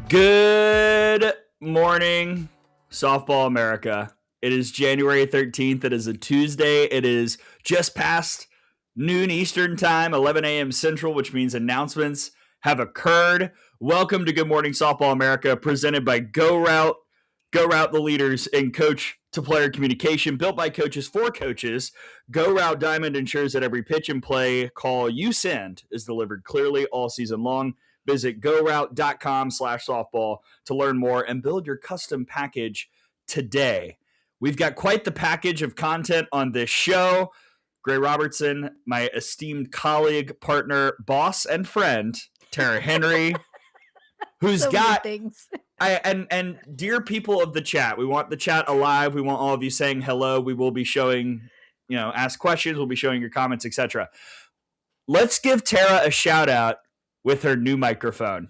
Good morning, Softball America. It is January 13th. It is a Tuesday. It is just past noon Eastern time, 11 a.m. Central, which means announcements have occurred. Welcome to Good Morning Softball America, presented by GoRout. GoRout, the leaders in coach-to-player communication, built by coaches for coaches. GoRout Diamond ensures that every pitch and play call you send is delivered clearly all season long. Visit GoRoute.com/softball to learn more and build your custom package today. We've got quite the package of content on this show. Gray Robertson, my esteemed colleague, partner, boss, and friend, Tara Henry, who's So got many things. and dear people of the chat, we want the chat alive. We want all of you saying hello. We will be showing, ask questions. We'll be showing your comments, etc. Let's give Tara a shout out with her new microphone.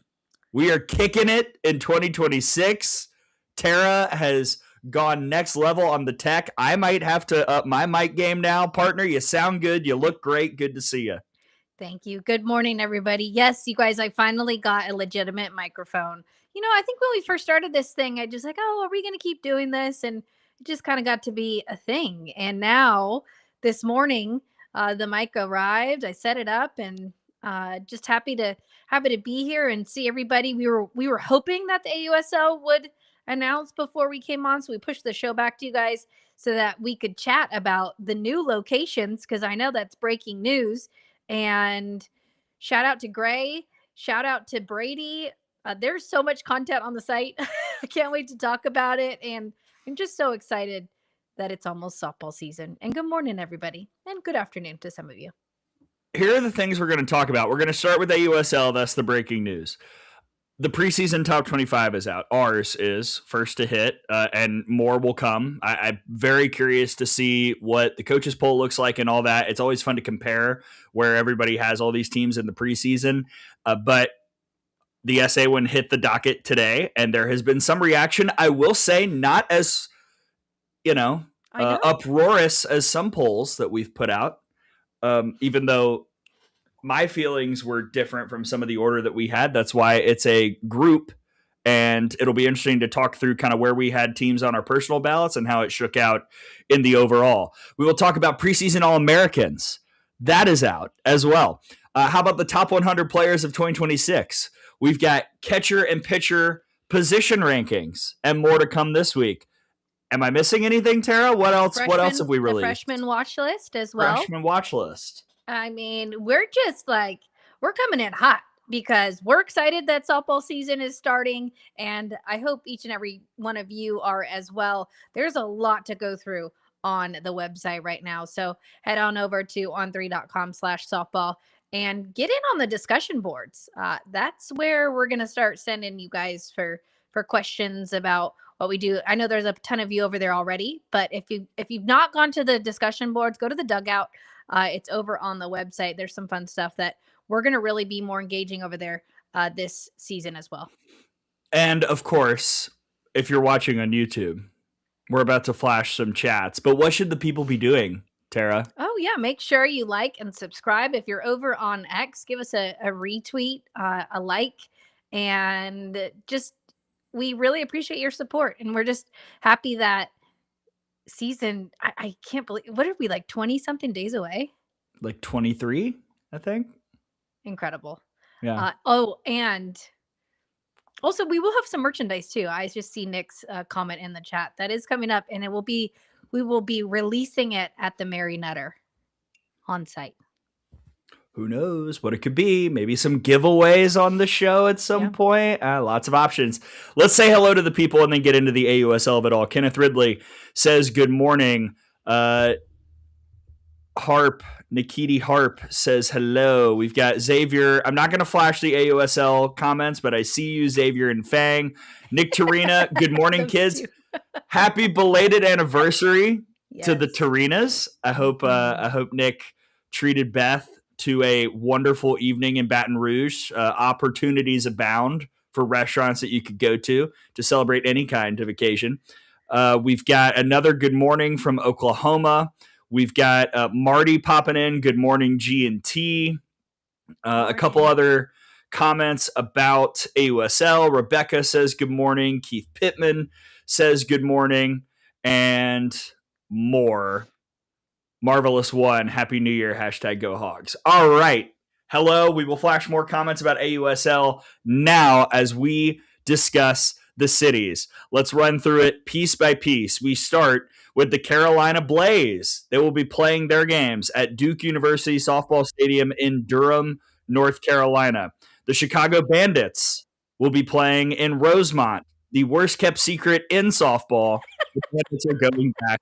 We are kicking it in 2026. Tara has gone next level on the tech. I might have to up my mic game now. Partner, you sound good. You look great. Good to see you. Thank you. Good morning, everybody. Yes, you guys, I finally got a legitimate microphone. I think when we first started this thing, I just like, are we going to keep doing this? And it just kind of got to be a thing. And now this morning, the mic arrived. I set it up and just happy to be here and see everybody. We were hoping that the AUSL would announce before we came on, so we pushed the show back to you guys so that we could chat about the new locations, because I know that's breaking news. And shout out to Gray, shout out to Brady. There's so much content on the site. I can't wait to talk about it, and I'm just so excited that it's almost softball season. And good morning, everybody, and good afternoon to some of you. Here are the things we're going to talk about. We're going to start with AUSL. That's the breaking news. The preseason top 25 is out. Ours is first to hit, and more will come. I'm very curious to see what the coaches poll looks like and all that. It's always fun to compare where everybody has all these teams in the preseason. But the SA one hit the docket today, and there has been some reaction. I will say not as, uproarious as some polls that we've put out. Even though my feelings were different from some of the order that we had. That's why it's a group, and it'll be interesting to talk through kind of where we had teams on our personal ballots and how it shook out in the overall. We will talk about preseason All-Americans. That is out as well. How about the top 100 players of 2026? We've got catcher and pitcher position rankings and more to come this week. Am I missing anything, Tara? What else have we released? The freshman watch list as well. Freshman watch list. I mean, we're just we're coming in hot because we're excited that softball season is starting. And I hope each and every one of you are as well. There's a lot to go through on the website right now. So head on over to on3.com/softball and get in on the discussion boards. That's where we're going to start sending you guys for questions about what we do. I know there's a ton of you over there already, but if you've not gone to the discussion boards, go to the dugout. It's over on the website. There's some fun stuff that we're going to really be more engaging over there this season as well. And of course, if you're watching on YouTube, we're about to flash some chats. But what should the people be doing, Tara? Oh, yeah. Make sure you like and subscribe. If you're over on X, give us a retweet, a like, and just we really appreciate your support. And we're just happy that season, I can't believe, what are we, 20 something days away? 23, I think. Incredible. Yeah. And Also, we will have some merchandise too. I just see Nick's comment in the chat that is coming up, and we will be releasing it at the Mary Nutter on site. Who knows what it could be? Maybe some giveaways on the show at some point. Lots of options. Let's say hello to the people and then get into the AUSL of it all. Kenneth Ridley says, good morning. Nikiti Harp says hello. We've got Xavier. I'm not going to flash the AUSL comments, but I see you, Xavier and Fang. Nick Tarina, good morning, kids. Happy belated anniversary to the Tarinas. I hope Nick treated Beth to a wonderful evening in Baton Rouge. Opportunities abound for restaurants that you could go to celebrate any kind of occasion. We've got another good morning from Oklahoma. We've got Marty popping in. Good morning, G&T. A couple other comments about AUSL. Rebecca says good morning. Keith Pittman says good morning. And more. Marvelous one. Happy New Year. # Go Hogs. All right. Hello. We will flash more comments about AUSL now as we discuss the cities. Let's run through it piece by piece. We start with the Carolina Blaze. They will be playing their games at Duke University Softball Stadium in Durham, North Carolina. The Chicago Bandits will be playing in Rosemont, the worst kept secret in softball. The Bandits are going back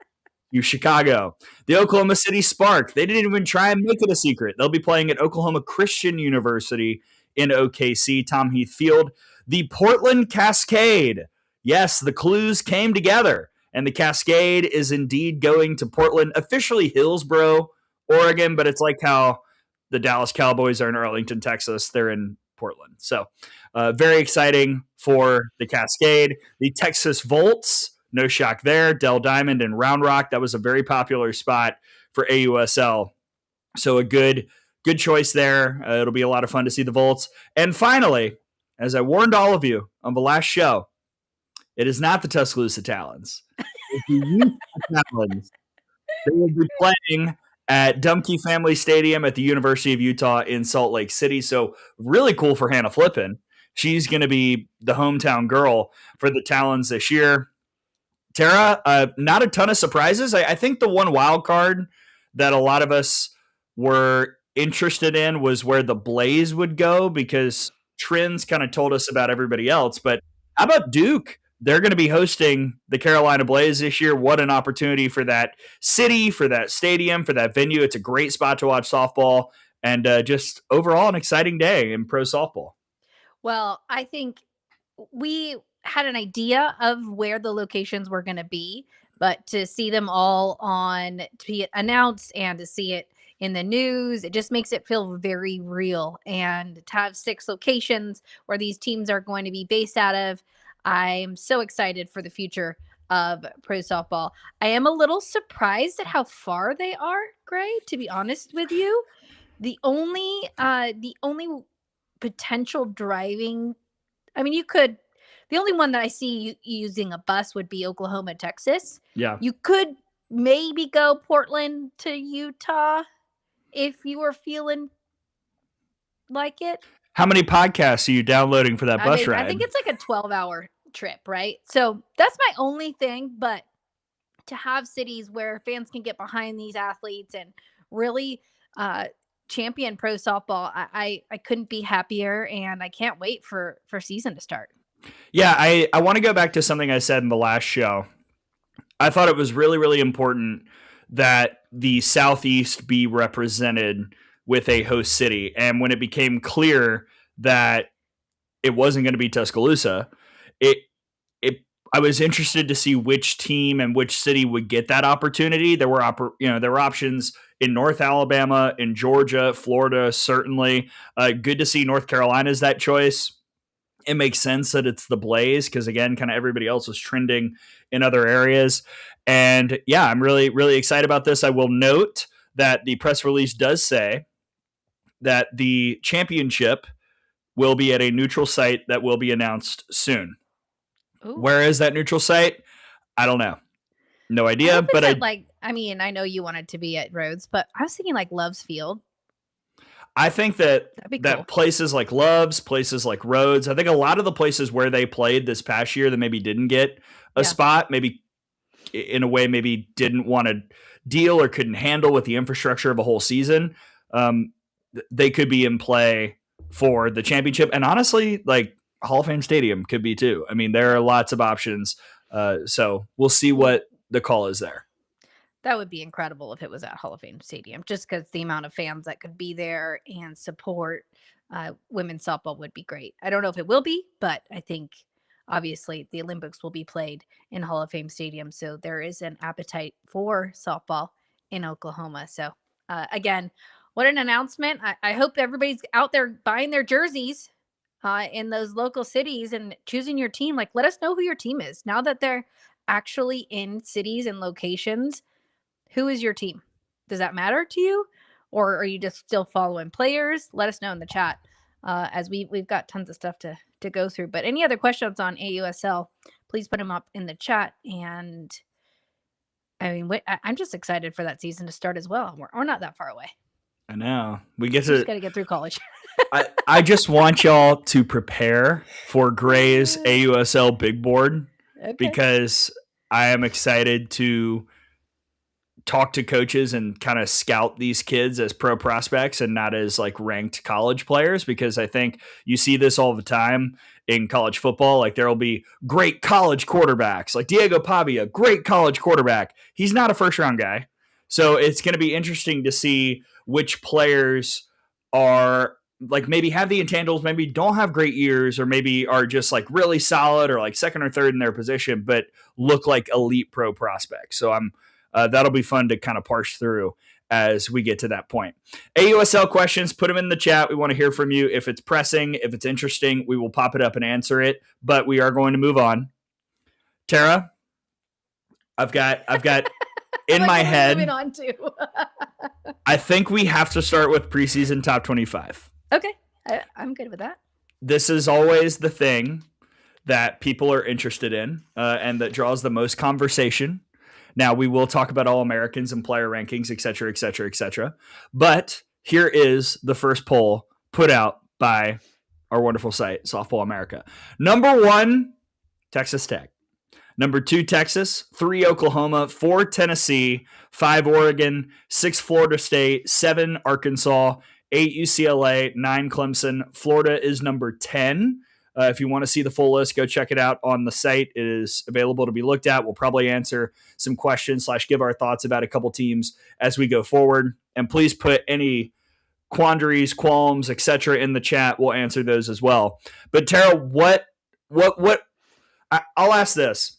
to Chicago. The Oklahoma City Spark, they didn't even try and make it a secret. They'll be playing at Oklahoma Christian University in OKC, Tom Heath Field. The Portland Cascade. Yes, the clues came together, and the Cascade is indeed going to Portland, officially Hillsboro, Oregon, but it's like how the Dallas Cowboys are in Arlington, Texas. They're in Portland. So very exciting for the Cascade. The Texas Volts, no shock there. Dell Diamond and Round Rock, that was a very popular spot for AUSL. So a good choice there. It'll be a lot of fun to see the Volts. And finally, as I warned all of you on the last show, it is not the Tuscaloosa Talons. It's the Utah Talons. They will be playing at Dumke Family Stadium at the University of Utah in Salt Lake City. So really cool for Hannah Flippin. She's going to be the hometown girl for the Talons this year. Tara, not a ton of surprises. I think the one wild card that a lot of us were interested in was where the Blaze would go, because trends kind of told us about everybody else. But how about Duke? They're going to be hosting the Carolina Blaze this year. What an opportunity for that city, for that stadium, for that venue. It's a great spot to watch softball, and just overall an exciting day in pro softball. Well, I think we had an idea of where the locations were going to be, but to see them all to be announced and to see it in the news, it just makes it feel very real. And to have 6 locations where these teams are going to be based out of, I'm so excited for the future of pro softball. I am a little surprised at how far they are, Gray, to be honest with you. The only potential driving, the only one that I see using a bus would be Oklahoma, Texas. Yeah. You could maybe go Portland to Utah if you were feeling like it. How many podcasts are you downloading for that bus ride? I think it's like a 12-hour trip, right? So that's my only thing. But to have cities where fans can get behind these athletes and really champion pro softball, I couldn't be happier, and I can't wait for season to start. Yeah, I want to go back to something I said in the last show. I thought it was really, really important that the Southeast be represented with a host city. And when it became clear that it wasn't going to be Tuscaloosa, I was interested to see which team and which city would get that opportunity. There were options in North Alabama, in Georgia, Florida, certainly. Good to see North Carolina's that choice. It makes sense that it's the Blaze because, again, kind of everybody else was trending in other areas. And yeah, I'm really, really excited about this. I will note that the press release does say that the championship will be at a neutral site that will be announced soon. Ooh. Where is that neutral site? I don't know. No idea. But I know you wanted to be at Rhodes, but I was thinking like Love's Field. I think that That'd be cool. places like Love's, places like Rhodes, I think a lot of the places where they played this past year that maybe didn't get a spot, maybe in a way, maybe didn't want to deal or couldn't handle with the infrastructure of a whole season, they could be in play for the championship. And honestly, like Hall of Fame Stadium could be too. I mean, there are lots of options. So we'll see what the call is there. That would be incredible if it was at Hall of Fame Stadium, just because the amount of fans that could be there and support women's softball would be great. I don't know if it will be, but I think obviously the Olympics will be played in Hall of Fame Stadium. So there is an appetite for softball in Oklahoma. So again, what an announcement. I hope everybody's out there buying their jerseys in those local cities and choosing your team. Like, let us know who your team is now that they're actually in cities and locations. Who is your team? Does that matter to you? Or are you just still following players? Let us know in the chat as we've got tons of stuff to go through. But any other questions on AUSL, please put them up in the chat. And I mean, I'm just excited for that season to start as well. We're not that far away. I know. We just got to get through college. I just want y'all to prepare for Gray's AUSL big board because I am excited to talk to coaches and kind of scout these kids as pro prospects and not as like ranked college players, because I think you see this all the time in college football. Like there will be great college quarterbacks like Diego Pavia, great college quarterback. He's not a first round guy. So it's going to be interesting to see which players are like maybe have the intangibles, maybe don't have great years, or maybe are just like really solid or like second or third in their position, but look like elite pro prospects. So that'll be fun to kind of parse through as we get to that point. AUSL questions, put them in the chat. We want to hear from you. If it's pressing, if it's interesting, we will pop it up and answer it, but we are going to move on. Tara, I've got in my head, moving on to? I think we have to start with preseason top 25. Okay. I'm good with that. This is always the thing that people are interested in and that draws the most conversation. Now, we will talk about All-Americans and player rankings, et cetera, et cetera, et cetera. But here is the first poll put out by our wonderful site, Softball America. Number 1, Texas Tech. Number 2, Texas. 3, Oklahoma. 4, Tennessee. 5, Oregon. 6, Florida State. 7, Arkansas. 8, UCLA. 9, Clemson. Florida is number 10. If you want to see the full list, go check it out on the site. It is available to be looked at. We'll probably answer some questions / give our thoughts about a couple teams as we go forward. And please put any quandaries, qualms, etc. in the chat. We'll answer those as well. But Tara, I'll ask this.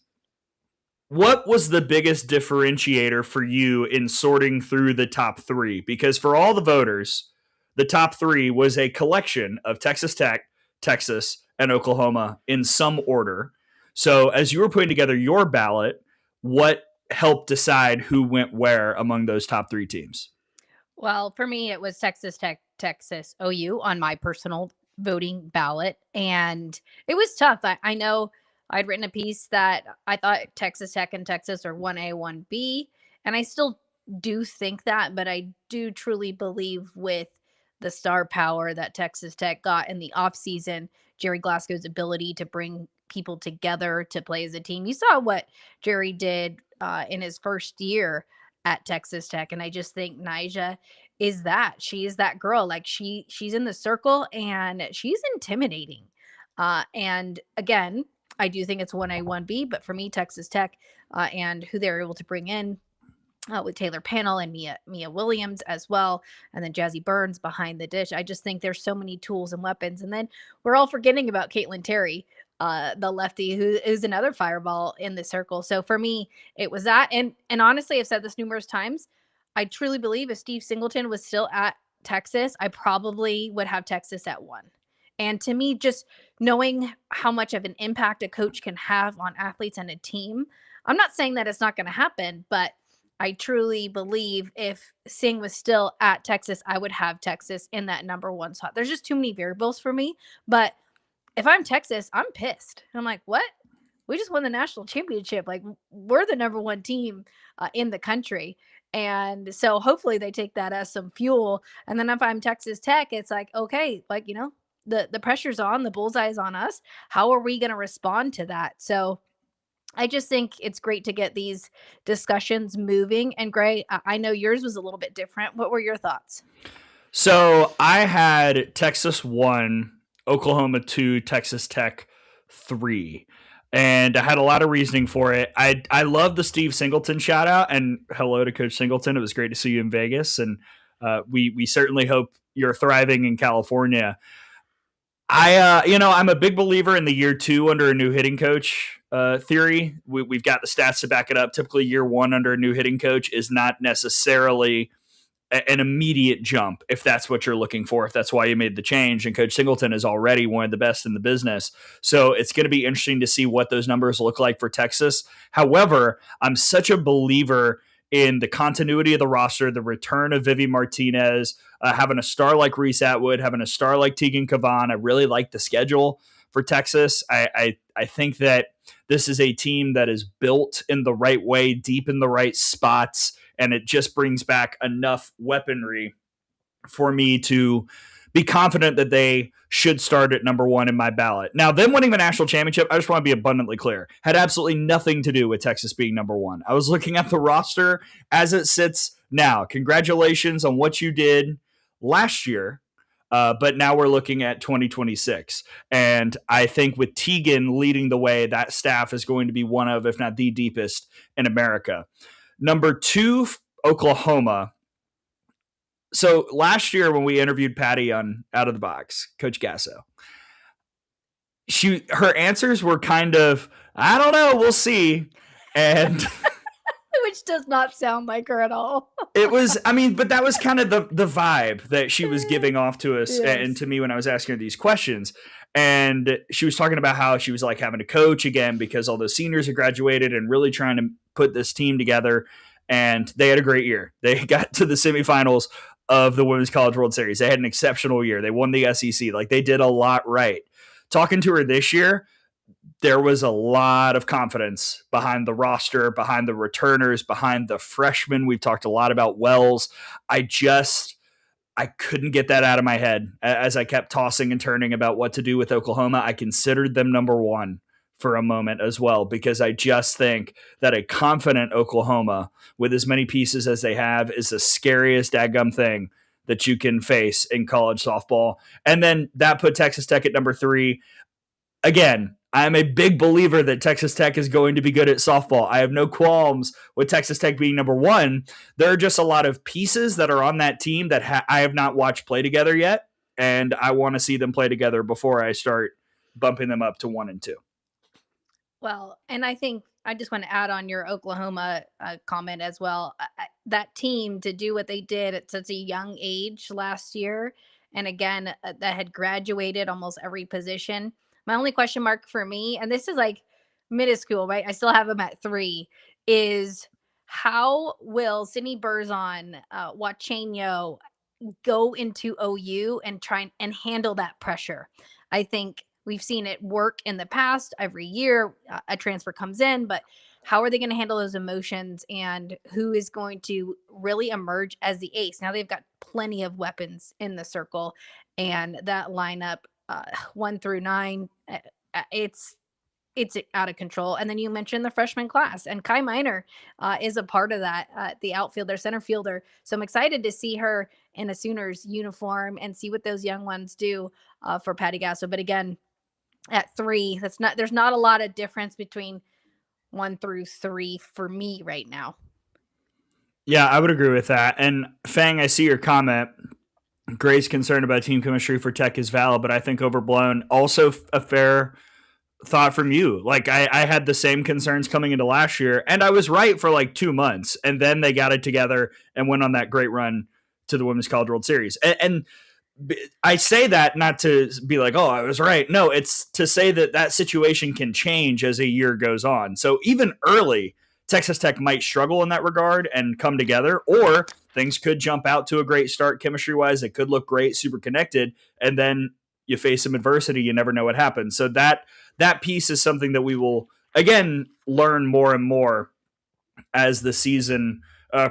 What was the biggest differentiator for you in sorting through the top 3? Because for all the voters, the top 3 was a collection of Texas Tech, Texas, and Oklahoma in some order. So as you were putting together your ballot, what helped decide who went where among those top 3 teams? Well, for me, it was Texas Tech, Texas, OU on my personal voting ballot. And it was tough. I know I'd written a piece that I thought Texas Tech and Texas are 1A, 1B. And I still do think that, but I do truly believe with the star power that Texas Tech got in the offseason, Jerry Glasgow's ability to bring people together to play as a team. You saw what Jerry did in his first year at Texas Tech. And I just think Nyjah is that. She is that girl. Like she's in the circle and she's intimidating. And again, I do think it's 1A, 1B, but for me, Texas Tech and who they're able to bring in with Taylor Pannell and Mia Williams as well, and then Jazzy Burns behind the dish. I just think there's so many tools and weapons. And then we're all forgetting about Caitlin Terry, the lefty, who is another fireball in the circle. So for me, it was that. And honestly, I've said this numerous times. I truly believe if Steve Singleton was still at Texas, I probably would have Texas at 1. And to me, just knowing how much of an impact a coach can have on athletes and a team, I'm not saying that it's not going to happen, but I truly believe if Sing was still at Texas, I would have Texas in that number 1 spot. There's just too many variables for me. But if I'm Texas, I'm pissed. I'm like, what? We just won the national championship. Like, we're the number 1 team in the country. And so hopefully they take that as some fuel. And then if I'm Texas Tech, it's like, okay, like, the pressure's on, the bullseye's on us. How are we going to respond to that? So I just think it's great to get these discussions moving. And Gray, I know yours was a little bit different. What were your thoughts? So I had Texas 1, Oklahoma 2, Texas Tech 3. And I had a lot of reasoning for it. I love the Steve Singleton shout out, and hello to Coach Singleton. It was great to see you in Vegas, and we certainly hope you're thriving in California. I'm a big believer in the year 2 under a new hitting coach theory. We've got the stats to back it up. Typically, year 1 under a new hitting coach is not necessarily an immediate jump if that's what you're looking for, if that's why you made the change. And Coach Singleton is already one of the best in the business. So it's going to be interesting to see what those numbers look like for Texas. However, I'm such a believer in the continuity of the roster, the return of Vivi Martinez, having a star like Reese Atwood, having a star like Tegan Cavan. I really like the schedule for Texas. I think that this is a team that is built in the right way, deep in the right spots, and it just brings back enough weaponry for me to be confident that they should start at number 1 in my ballot. Now, them winning the national championship, I just want to be abundantly clear, had absolutely nothing to do with Texas being number 1. I was looking at the roster as it sits now. Congratulations on what you did last year. But now we're looking at 2026. And I think with Tegan leading the way, that staff is going to be one of, if not the deepest in America. Number 2, Oklahoma. So last year when we interviewed Patty on Out of the Box, Coach Gasso, her answers were kind of, I don't know, we'll see. And which does not sound like her at all. It was, but that was kind of the vibe that she was giving off to us and to me when I was asking her these questions. And she was talking about how she was like having to coach again because all those seniors had graduated and really trying to put this team together. And they had a great year. They got to the semifinals of the Women's College World Series. They had an exceptional year. They won the SEC. Like, they did a lot right. Talking to her this year, there was a lot of confidence behind the roster, behind the returners, behind the freshmen. We've talked a lot about Wells. I couldn't get that out of my head as I kept tossing and turning about what to do with Oklahoma. I considered them number 1 for a moment as well, because I just think that a confident Oklahoma with as many pieces as they have is the scariest daggum thing that you can face in college softball. And then that put Texas Tech at number 3. Again, I'm a big believer that Texas Tech is going to be good at softball. I have no qualms with Texas Tech being number 1. There are just a lot of pieces that are on that team that I have not watched play together yet, and I want to see them play together before I start bumping them up to 1 and 2. Well, and I think I just want to add on your Oklahoma comment as well. That team to do what they did at such a young age last year, and again, that had graduated almost every position. My only question mark for me, and this is like minuscule, right? I still have them at 3, is how will Sydney Berzon, Wachenio go into OU and try and handle that pressure? I think we've seen it work in the past. Every year, a transfer comes in, but how are they going to handle those emotions, and who is going to really emerge as the ace? Now they've got plenty of weapons in the circle, and that lineup 1 through 9, it's out of control. And then you mentioned the freshman class, and Kai Miner is a part of that, the outfielder, center fielder. So I'm excited to see her in a Sooners uniform and see what those young ones do for Patty Gasso. But again, at 3, there's not a lot of difference between 1 through 3 for me right now. Yeah, I would agree with that. And Fang, I see your comment. Gray's concern about team chemistry for Tech is valid, but I think overblown. Also a fair thought from you. Like, I had the same concerns coming into last year, and I was right for like 2 months, and then they got it together and went on that great run to the Women's College World Series. And I say that not to be like, oh, I was right. No, it's to say that situation can change as a year goes on. So even early, Texas Tech might struggle in that regard and come together, or things could jump out to a great start chemistry-wise. It could look great, super connected, and then you face some adversity. You never know what happens. So that piece is something that we will, again, learn more and more as the season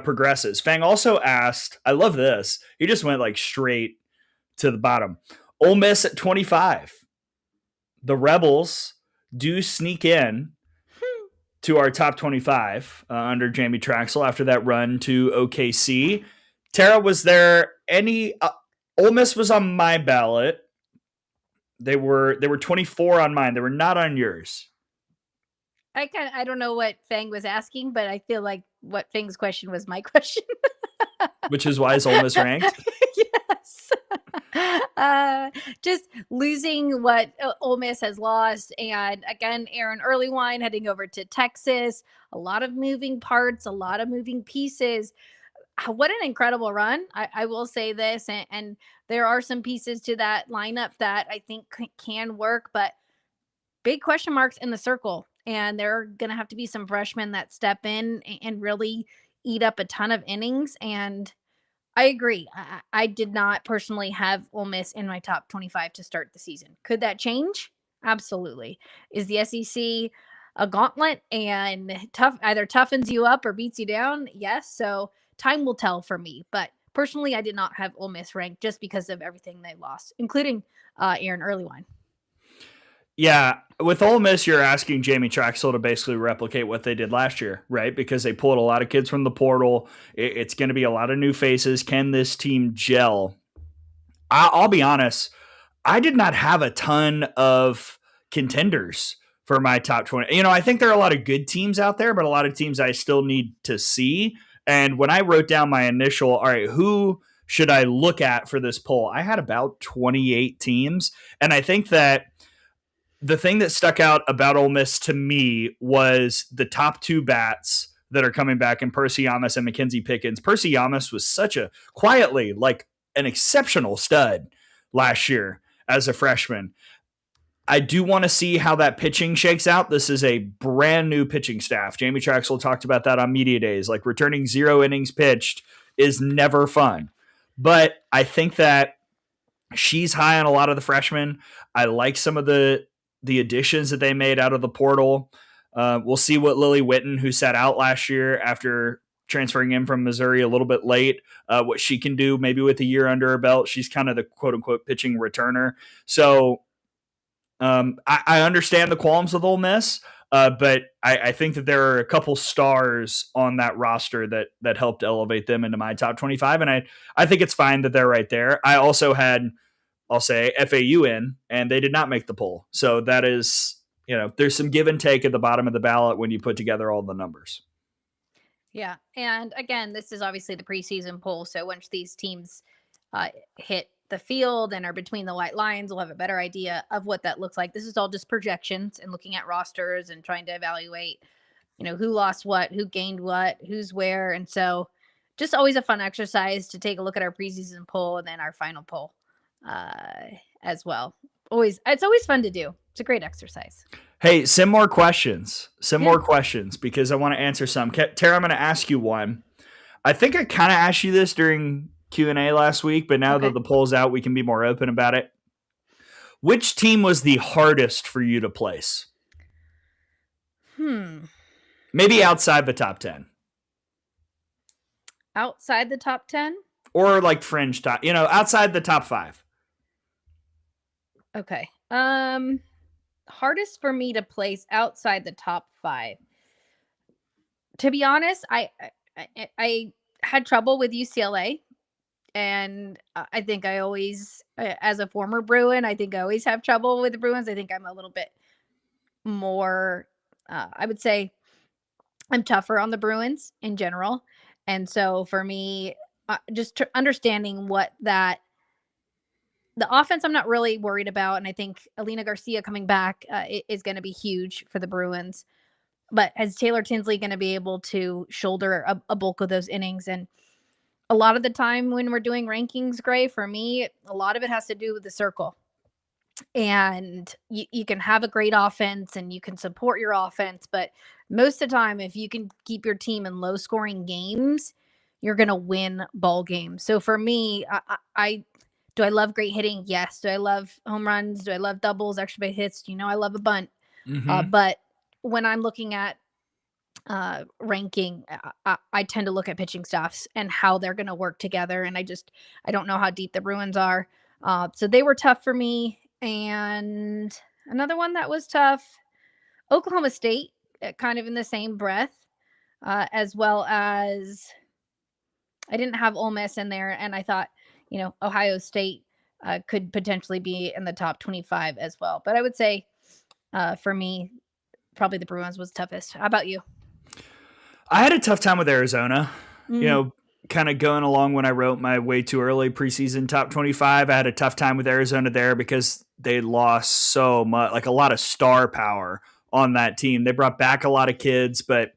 progresses. Fang also asked, I love this. He just went like straight to the bottom. Ole Miss at 25. The Rebels do sneak in to our top 25 under Jamie Traxel after that run to OKC. Tara, was there any? Ole Miss was on my ballot. They were 24 on mine. They were not on yours. I don't know what Fang was asking, but I feel like what Fang's question was my question. Which is why is Ole Miss ranked? Yes. Just losing what Ole Miss has lost. And again, Aaron Earlywine heading over to Texas. A lot of moving parts, a lot of moving pieces. What an incredible run. I will say this. And there are some pieces to that lineup that I think can work, but big question marks in the circle. And there are going to have to be some freshmen that step in and really eat up a ton of innings. And I agree. I did not personally have Ole Miss in my top 25 to start the season. Could that change? Absolutely. Is the SEC a gauntlet and either toughens you up or beats you down? Yes. So time will tell for me. But personally, I did not have Ole Miss ranked just because of everything they lost, including Aaron Earlywine. Yeah, with Ole Miss, you're asking Jamie Traxel to basically replicate what they did last year, right? Because they pulled a lot of kids from the portal. It's going to be a lot of new faces. Can this team gel? I'll be honest, I did not have a ton of contenders for my top 20. I think there are a lot of good teams out there, but a lot of teams I still need to see. And when I wrote down my initial, all right, who should I look at for this poll? I had about 28 teams. And I think that the thing that stuck out about Ole Miss to me was the top two bats that are coming back in Percy Yamas and Mackenzie Pickens. Percy Yamas was such a quietly like an exceptional stud last year as a freshman. I do want to see how that pitching shakes out. This is a brand new pitching staff. Jamie Traxel talked about that on media days. Like returning 0 innings pitched is never fun. But I think that she's high on a lot of the freshmen. I like some of the additions that they made out of the portal. We'll see what Lily Witten, who sat out last year after transferring in from Missouri a little bit late, what she can do maybe with a year under her belt. She's kind of the quote unquote pitching returner. So I understand the qualms with Ole Miss, but I think that there are a couple stars on that roster that helped elevate them into my top 25. And I think it's fine that they're right there. I also had, I'll say, FAU in, and they did not make the poll. So that is, there's some give and take at the bottom of the ballot when you put together all the numbers. Yeah. And again, this is obviously the preseason poll. So once these teams hit the field and are between the white lines, we'll have a better idea of what that looks like. This is all just projections and looking at rosters and trying to evaluate, who lost what, who gained what, who's where. And so just always a fun exercise to take a look at our preseason poll and then our final poll as well. It's always fun to do. It's a great exercise. Hey, some more questions. More questions because I want to answer some. Tara, I'm going to ask you one. I think I kind of asked you this during Q&A last week, but now that the poll's out, we can be more open about it. Which team was the hardest for you to place? Maybe outside the top 10. Outside the top 10? Or like fringe top, outside the top 5. Okay. Hardest for me to place outside the top 5. To be honest, I had trouble with UCLA. And I think I always, as a former Bruin, I think I always have trouble with the Bruins. I think I'm a little bit more, I would say I'm tougher on the Bruins in general. And so for me, just understanding what the offense I'm not really worried about. And I think Alina Garcia coming back is going to be huge for the Bruins. But is Taylor Tinsley going to be able to shoulder a bulk of those innings? And a lot of the time when we're doing rankings, Gray, for me, a lot of it has to do with the circle. And you can have a great offense and you can support your offense. But most of the time, if you can keep your team in low scoring games, you're going to win ball games. So for me, do I love great hitting? Yes. Do I love home runs? Do I love doubles, extra base hits? I love a bunt. Mm-hmm. But when I'm looking at ranking, I tend to look at pitching staffs and how they're going to work together. And I don't know how deep the Bruins are. So they were tough for me. And another one that was tough, Oklahoma State, kind of in the same breath, as well as I didn't have Ole Miss in there. And I thought, Ohio State could potentially be in the top 25 as well. But I would say for me, probably the Bruins was toughest. How about you? I had a tough time with Arizona. Mm. Kind of going along when I wrote my way too early preseason top 25. I had a tough time with Arizona there because they lost so much, like a lot of star power on that team. They brought back a lot of kids, but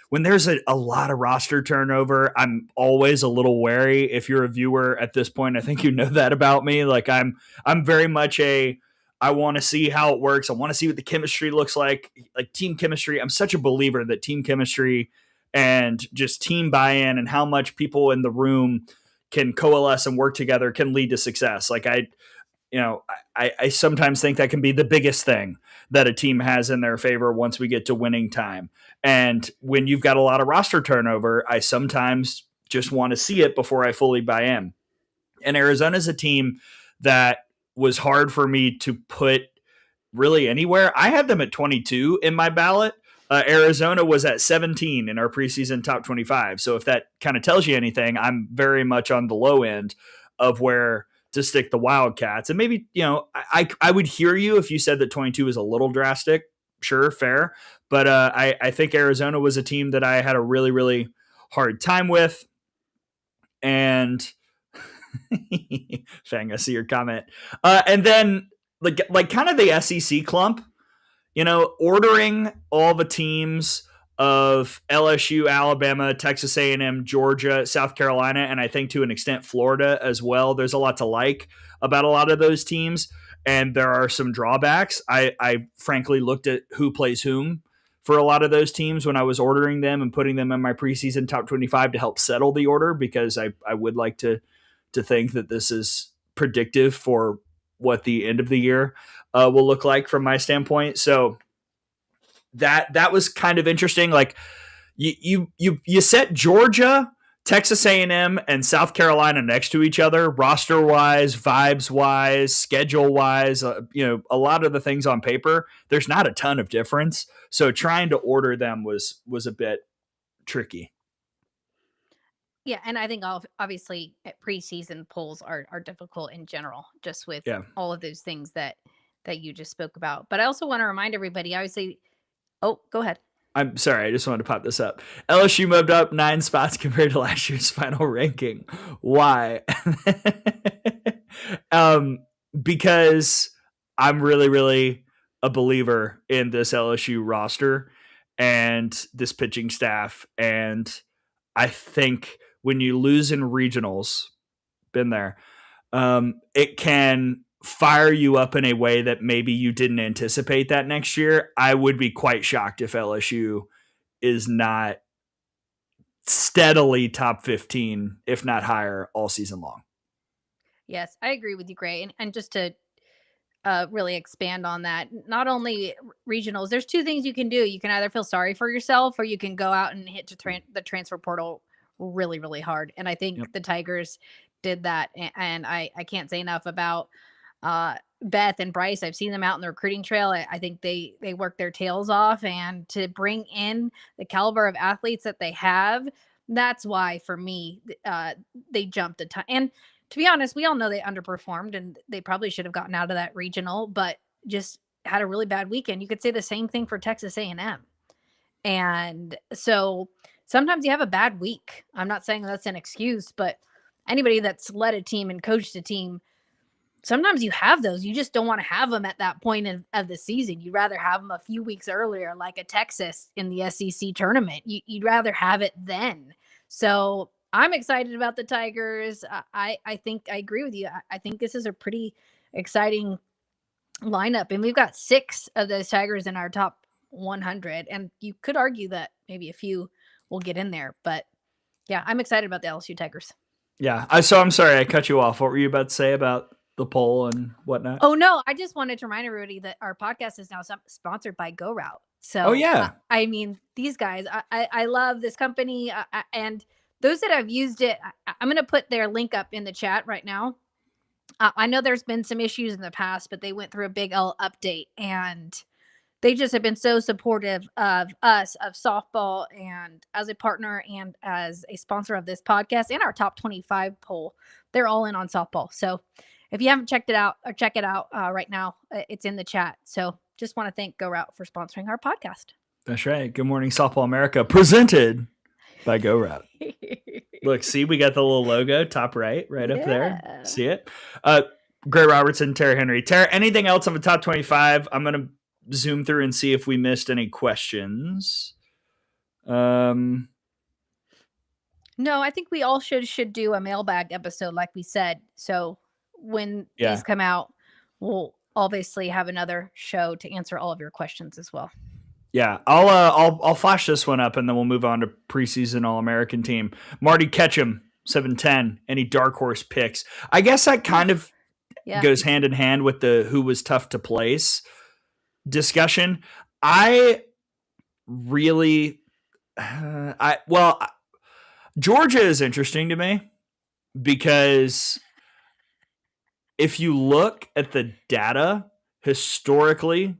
when there's a lot of roster turnover, I'm always a little wary. If you're a viewer at this point, I think you know that about me. Like I'm very much I want to see how it works. I want to see what the chemistry looks like team chemistry. I'm such a believer that team chemistry and just team buy-in and how much people in the room can coalesce and work together can lead to success. Like I sometimes think that can be the biggest thing that a team has in their favor once we get to winning time. And when you've got a lot of roster turnover, I sometimes just want to see it before I fully buy in. And Arizona's a team that was hard for me to put really anywhere. I had them at 22 in my ballot. Arizona was at 17 in our preseason top 25. So if that kind of tells you anything, I'm very much on the low end of where to stick the Wildcats. And maybe, I would hear you if you said that 22 is a little drastic. Sure, fair. But I think Arizona was a team that I had a really, really hard time with. And Fang, I see your comment. And then like kind of the SEC clump, ordering all the teams of LSU, Alabama, Texas A&M, Georgia, South Carolina, and I think to an extent Florida as well. There's a lot to like about a lot of those teams, and there are some drawbacks. I frankly looked at who plays whom for a lot of those teams when I was ordering them and putting them in my preseason top 25 to help settle the order, because I would like to think that this is predictive for what the end of the year will look like from my standpoint. So that was kind of interesting. Like you set Georgia, Texas A&M, and South Carolina next to each other, roster wise, vibes wise, schedule wise. A lot of the things on paper, there's not a ton of difference. So trying to order them was a bit tricky. Yeah, and I think obviously preseason polls are difficult in general, just with Yeah. all of those things that you just spoke about. But I also want to remind everybody, obviously. Oh, go ahead. I'm sorry, I just wanted to pop this up. LSU moved up 9 spots compared to last year's final ranking. Why? Because I'm really, really a believer in this LSU roster and this pitching staff. And I think when you lose in regionals, been there, it can fire you up in a way that maybe you didn't anticipate that next year. I would be quite shocked if LSU is not steadily top 15, if not higher, all season long. Yes, I agree with you, Gray. And just to really expand on that, not only regionals, there's two things you can do. You can either feel sorry for yourself or you can go out and hit the transfer portal really, really hard. And I think the Tigers did that. And I can't say enough about Beth and Bryce. I've seen them out in the recruiting trail. I think they work their tails off, and to bring in the caliber of athletes that they have, that's why for me, they jumped a ton. And to be honest, we all know they underperformed and they probably should have gotten out of that regional, but just had a really bad weekend. You could say the same thing for Texas A&M. And so sometimes you have a bad week. I'm not saying that's an excuse, but anybody that's led a team and coached a team, sometimes you have those. You just don't want to have them at that point of the season. You'd rather have them a few weeks earlier, like a Texas in the SEC tournament. You'd rather have it then. So I'm excited about the Tigers. I think I agree with you. I think this is a pretty exciting lineup, and we've got 6 of those Tigers in our top 100. And you could argue that maybe a few will get in there, but yeah, I'm excited about the LSU Tigers. Yeah. So I'm sorry I cut you off. What were you about to say about the poll and whatnot? Oh no, I just wanted to remind everybody that our podcast is now sponsored by GoRout. Oh, So, yeah. I mean, these guys, I love this company, and those that have used it, I'm going to put their link up in the chat right now. I know there's been some issues in the past, but they went through a big update, and they just have been so supportive of us, of softball, and as a partner and as a sponsor of this podcast and our top 25 poll. They're all in on softball. So if you haven't checked it out, or check it out right now, it's in the chat. So just want to thank GoRout for sponsoring our podcast. That's right. Good Morning Softball America, presented by GoRout. Look, see, we got the little logo top right up there. See it? Gray Robertson, Tara Henry. Tara, anything else on the top 25? I'm going to zoom through and see if we missed any questions. No, I think we all should do a mailbag episode like we said. So when these come out, we'll obviously have another show to answer all of your questions as well. Yeah, I'll flash this one up and then we'll move on to preseason All-American team. Marty Ketchum, 710. Any dark horse picks? I guess that kind of goes hand in hand with the who was tough to place discussion. I really, Georgia is interesting to me because if you look at the data historically,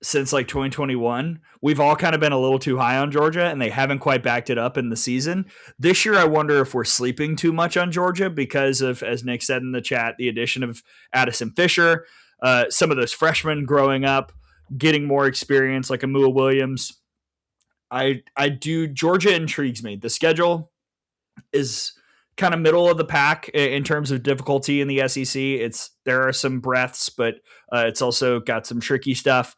since like 2021, we've all kind of been a little too high on Georgia and they haven't quite backed it up in the season. This year, I wonder if we're sleeping too much on Georgia because of, as Nick said in the chat, the addition of Addison Fisher, some of those freshmen growing up, getting more experience like Amua Williams. Georgia intrigues me. The schedule is kind of middle of the pack in terms of difficulty in the SEC. There are some breaths, but it's also got some tricky stuff.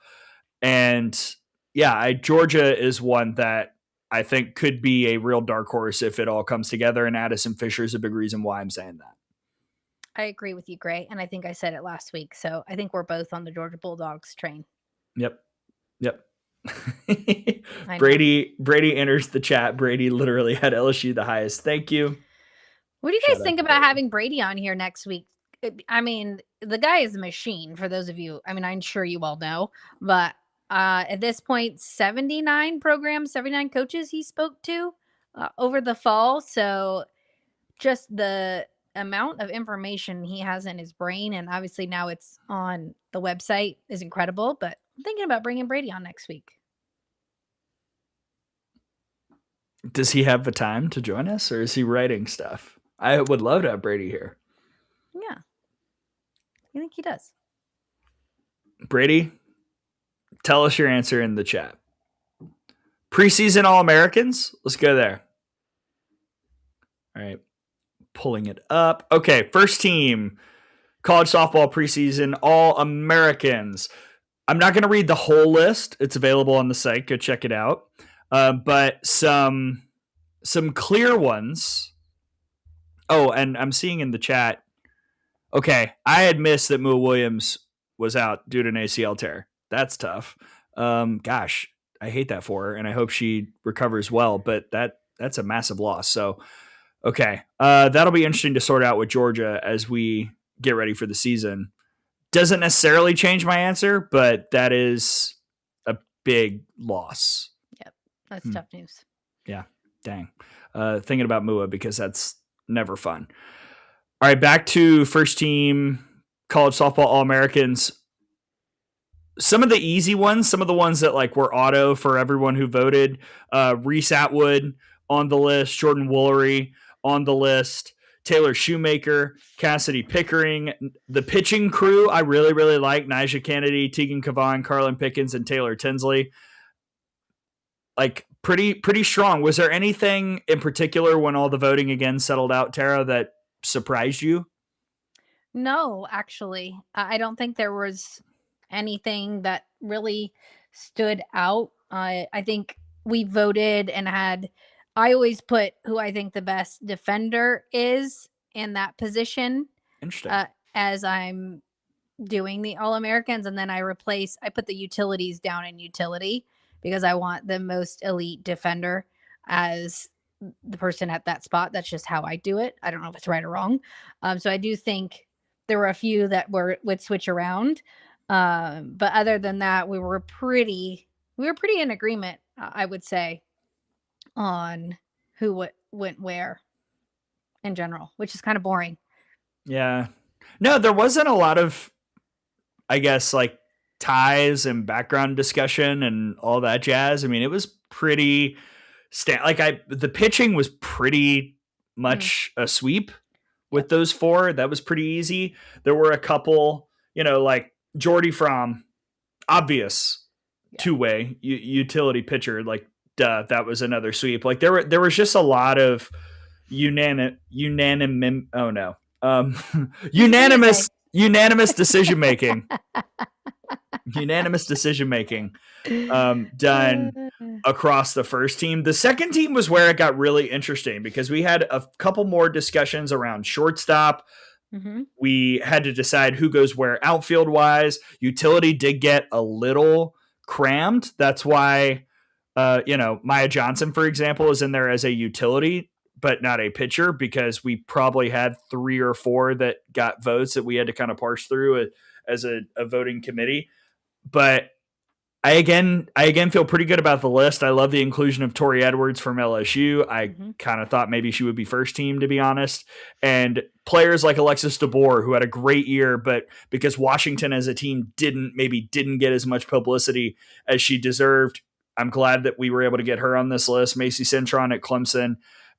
And yeah, Georgia is one that I think could be a real dark horse if it all comes together. And Addison Fisher is a big reason why I'm saying that. I agree with you, Gray. And I think I said it last week. So I think we're both on the Georgia Bulldogs train. Yep. Brady enters the chat. Brady literally had LSU the highest. Thank you. What do you guys think about having Brady on here next week? I mean, the guy is a machine for those of you. I mean, I'm sure you all know, but at this point, 79 programs, 79 coaches he spoke to over the fall. So just the amount of information he has in his brain, and obviously now it's on the website, is incredible. But I'm thinking about bringing Brady on next week. Does he have the time to join us, or is he writing stuff? I would love to have Brady here. Yeah. I think he does. Brady, tell us your answer in the chat. Preseason All-Americans? Let's go there. All right. Pulling it up. Okay, first team, college softball preseason All-Americans. I'm not going to read the whole list. It's available on the site. Go check it out. But some clear ones. Oh, and I'm seeing in the chat. Okay, I had missed that Amua Williams was out due to an ACL tear. That's tough. Gosh, I hate that for her, and I hope she recovers well. But that's a massive loss. So, okay, that'll be interesting to sort out with Georgia as we get ready for the season. Doesn't necessarily change my answer, but that is a big loss. Yep, that's tough news. Yeah, dang. Thinking about Mua because that's never fun. All right, back to first team college softball All-Americans. Some of the easy ones, some of the ones that like were auto for everyone who voted. Reese Atwood on the list, Jordan Woolery on the list, Taylor Shoemaker, Cassidy Pickering. The pitching crew I really, really like. Nyjah Kennedy, Tegan Cavan, Carlin Pickens, and Taylor Tinsley. Like pretty strong. Was there anything in particular when all the voting again settled out, Tara, that surprised you? No, actually. I don't think there was anything that really stood out. I think we voted and I always put who I think the best defender is in that position. Interesting. As I'm doing the All-Americans, and then I put the utilities down in utility because I want the most elite defender as the person at that spot. That's just how I do it. I don't know if it's right or wrong. So I do think there were a few that would switch around. But other than that, we were pretty We were pretty in agreement, I would say, on who went where in general, which is kind of boring. Yeah. No, there wasn't a lot of, I guess, like ties and background discussion and all that jazz. I mean, it was pretty the pitching was pretty much a sweep with those four. That was pretty easy. There were a couple, like Jordy Fromm, obvious two-way utility pitcher, like that was another sweep. Like there was just a lot of unanimous unanimous decision making. Unanimous decision making done across the first team. The second team was where it got really interesting because we had a couple more discussions around shortstop. Mm-hmm. We had to decide who goes where outfield wise. Utility did get a little crammed. That's why, Maya Johnson, for example, is in there as a utility, but not a pitcher, because we probably had 3 or 4 that got votes that we had to kind of parse through as a voting committee. But I again feel pretty good about the list. I love the inclusion of Tori Edwards from LSU. I kind of thought maybe she would be first team, to be honest. And players like Alexis DeBoer, who had a great year, but because Washington as a team didn't get as much publicity as she deserved, I'm glad that we were able to get her on this list. Macy Cintron at Clemson,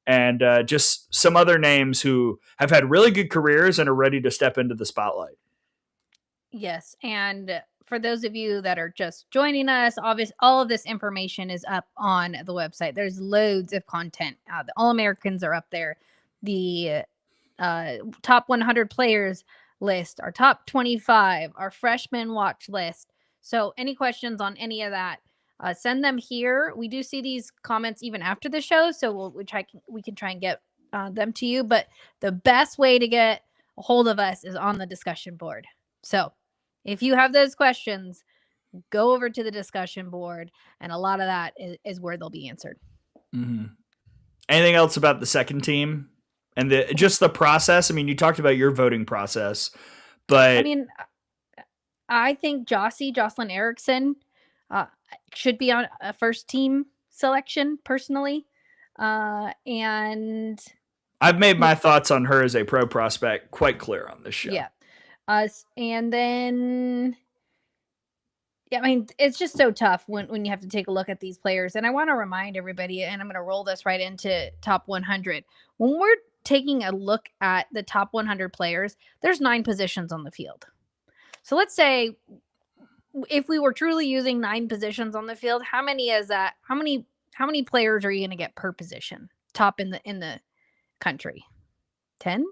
and just some other names who have had really good careers and are ready to step into the spotlight. Yes, and for those of you that are just joining us, all of this information is up on the website. There's loads of content. The All-Americans are up there. The top 100 players list, our top 25, our freshman watch list. So any questions on any of that, send them here. We do see these comments even after the show, so we can try and get them to you. But the best way to get a hold of us is on the discussion board. So if you have those questions, go over to the discussion board, and a lot of that is where they'll be answered. Mm-hmm. Anything else about the second team and just the process? I mean, you talked about your voting process, but I mean, I think Jocelyn Erickson should be on a first team selection personally. And I've made my thoughts on her as a pro prospect quite clear on this show. Yeah. And then, I mean, it's just so tough when you have to take a look at these players. And I want to remind everybody, and I'm going to roll this right into top 100. When we're taking a look at the top 100 players, there's 9 positions on the field. So let's say if we were truly using 9 positions on the field, how many is that? How many players are you going to get per position? Top in the country? 10?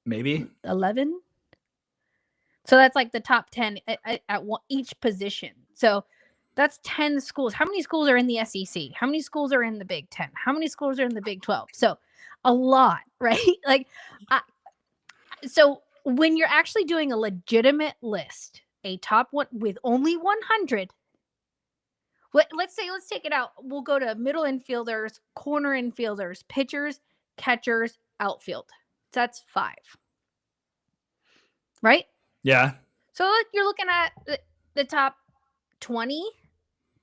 Maybe 11? So that's like the top 10 at each position. So that's 10 schools. How many schools are in the SEC? How many schools are in the Big 10? How many schools are in the Big 12? So a lot, right? So when you're actually doing a legitimate list, a top one with only 100, let's take it out. We'll go to middle infielders, corner infielders, pitchers, catchers, outfield. So that's 5. Right? Yeah. So you're looking at the top 20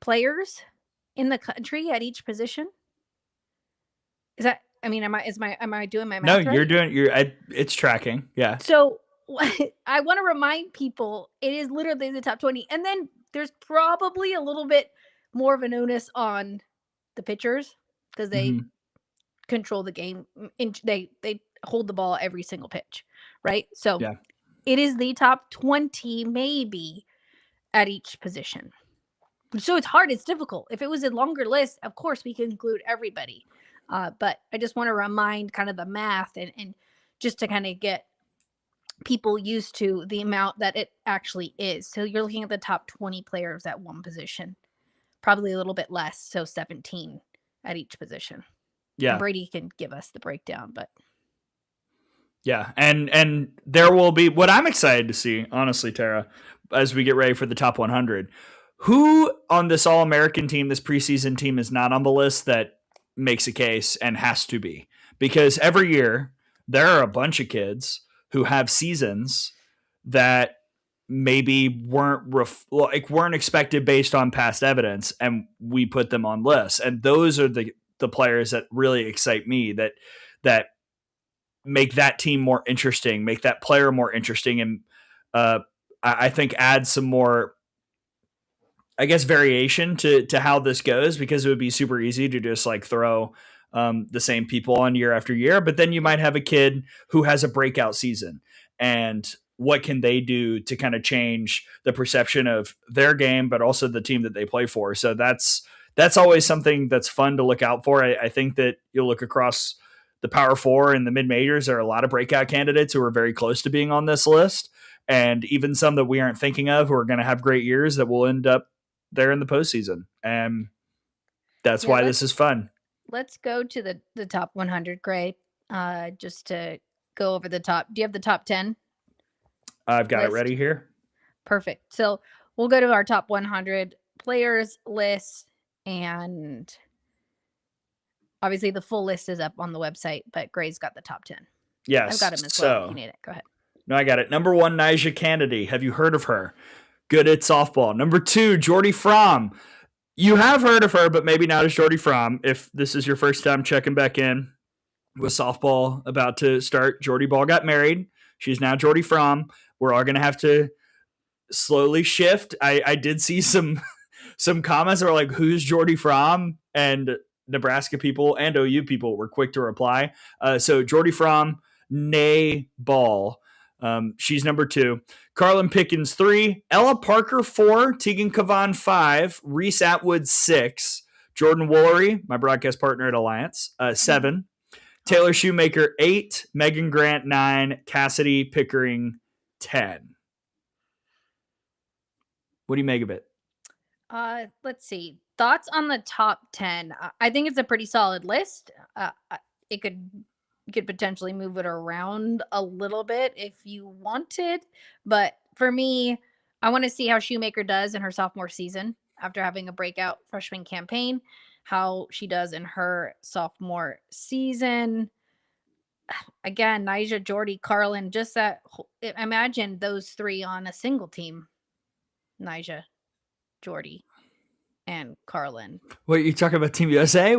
players in the country at each position. Is that? I mean, am I doing my math? No, right? It's tracking. Yeah. So I want to remind people it is literally the top 20, and then there's probably a little bit more of an onus on the pitchers because they control the game. They hold the ball every single pitch, right? So yeah. It is the top 20 maybe at each position. So it's hard. It's difficult. If it was a longer list, of course, we could include everybody. But I just want to remind kind of the math and just to kind of get people used to the amount that it actually is. So you're looking at the top 20 players at one position, probably a little bit less. So 17 at each position. Yeah. And Brady can give us the breakdown, but. Yeah, and there will be what I'm excited to see, honestly, Tara, as we get ready for the top 100. Who on this All-American team, this preseason team, is not on the list that makes a case and has to be? Because every year there are a bunch of kids who have seasons that maybe weren't expected based on past evidence, and we put them on lists. And those are the players that really excite me, that make that team more interesting, make that player more interesting, and I think add some more, I guess, variation to how this goes, because it would be super easy to just like throw the same people on year after year. But then you might have a kid who has a breakout season, and what can they do to kind of change the perception of their game, but also the team that they play for. So that's always something that's fun to look out for. I think that you'll look across the Power Four and the mid majors, there are a lot of breakout candidates who are very close to being on this list, and even some that we aren't thinking of who are going to have great years that will end up there in the postseason. And that's why this is fun. Let's go to the top 100, Gray, just to go over the top. Do you have the top 10? I've got it ready here. Perfect. So we'll go to our top 100 players list, and obviously the full list is up on the website, but Gray's got the top 10. Yes. I've got him as well if you need it. Go ahead. No, I got it. Number 1, Nyjah Kennedy. Have you heard of her? Good at softball. Number 2, Jordy Fromm. You have heard of her, but maybe not as Jordy Fromm. If this is your first time checking back in with softball about to start, Jordy Ball got married. She's now Jordy Fromm. We're all going to have to slowly shift. I did see some comments that were like, who's Jordy Fromm? And Nebraska people and OU people were quick to reply. So Jordy Fromm, nay Ball. She's number 2. Carlin Pickens 3, Ella Parker 4, Tegan Cavan 5, Reese Atwood 6, Jordan Woolery, my broadcast partner at Alliance, 7, Taylor Shoemaker 8, Megan Grant 9, Cassidy Pickering 10. What do you make of it? Let's see. Thoughts on the top 10. I think it's a pretty solid list. It could potentially move it around a little bit if you wanted. But for me, I want to see how Shoemaker does in her sophomore season after having a breakout freshman campaign, how she does in her sophomore season. Again, Nyjah, Jordy, Carlin, just that. Imagine those 3 on a single team. Nyjah, Jordy, and Carlin. What, you talking about Team USA?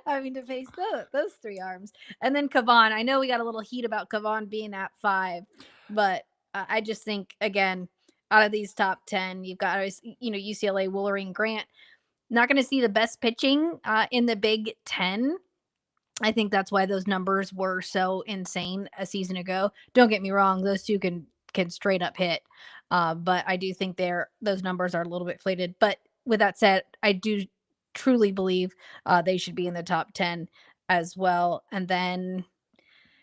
I mean, to face those 3 arms. And then Cavan. I know we got a little heat about Cavan being at 5, but I just think, again, out of these top 10, you've got, UCLA, Woolery, and Grant. Not going to see the best pitching in the Big Ten. I think that's why those numbers were so insane a season ago. Don't get me wrong; those 2 can straight up hit, but I do think those numbers are a little bit inflated. But with that said, I do truly believe they should be in the top 10 as well. And then,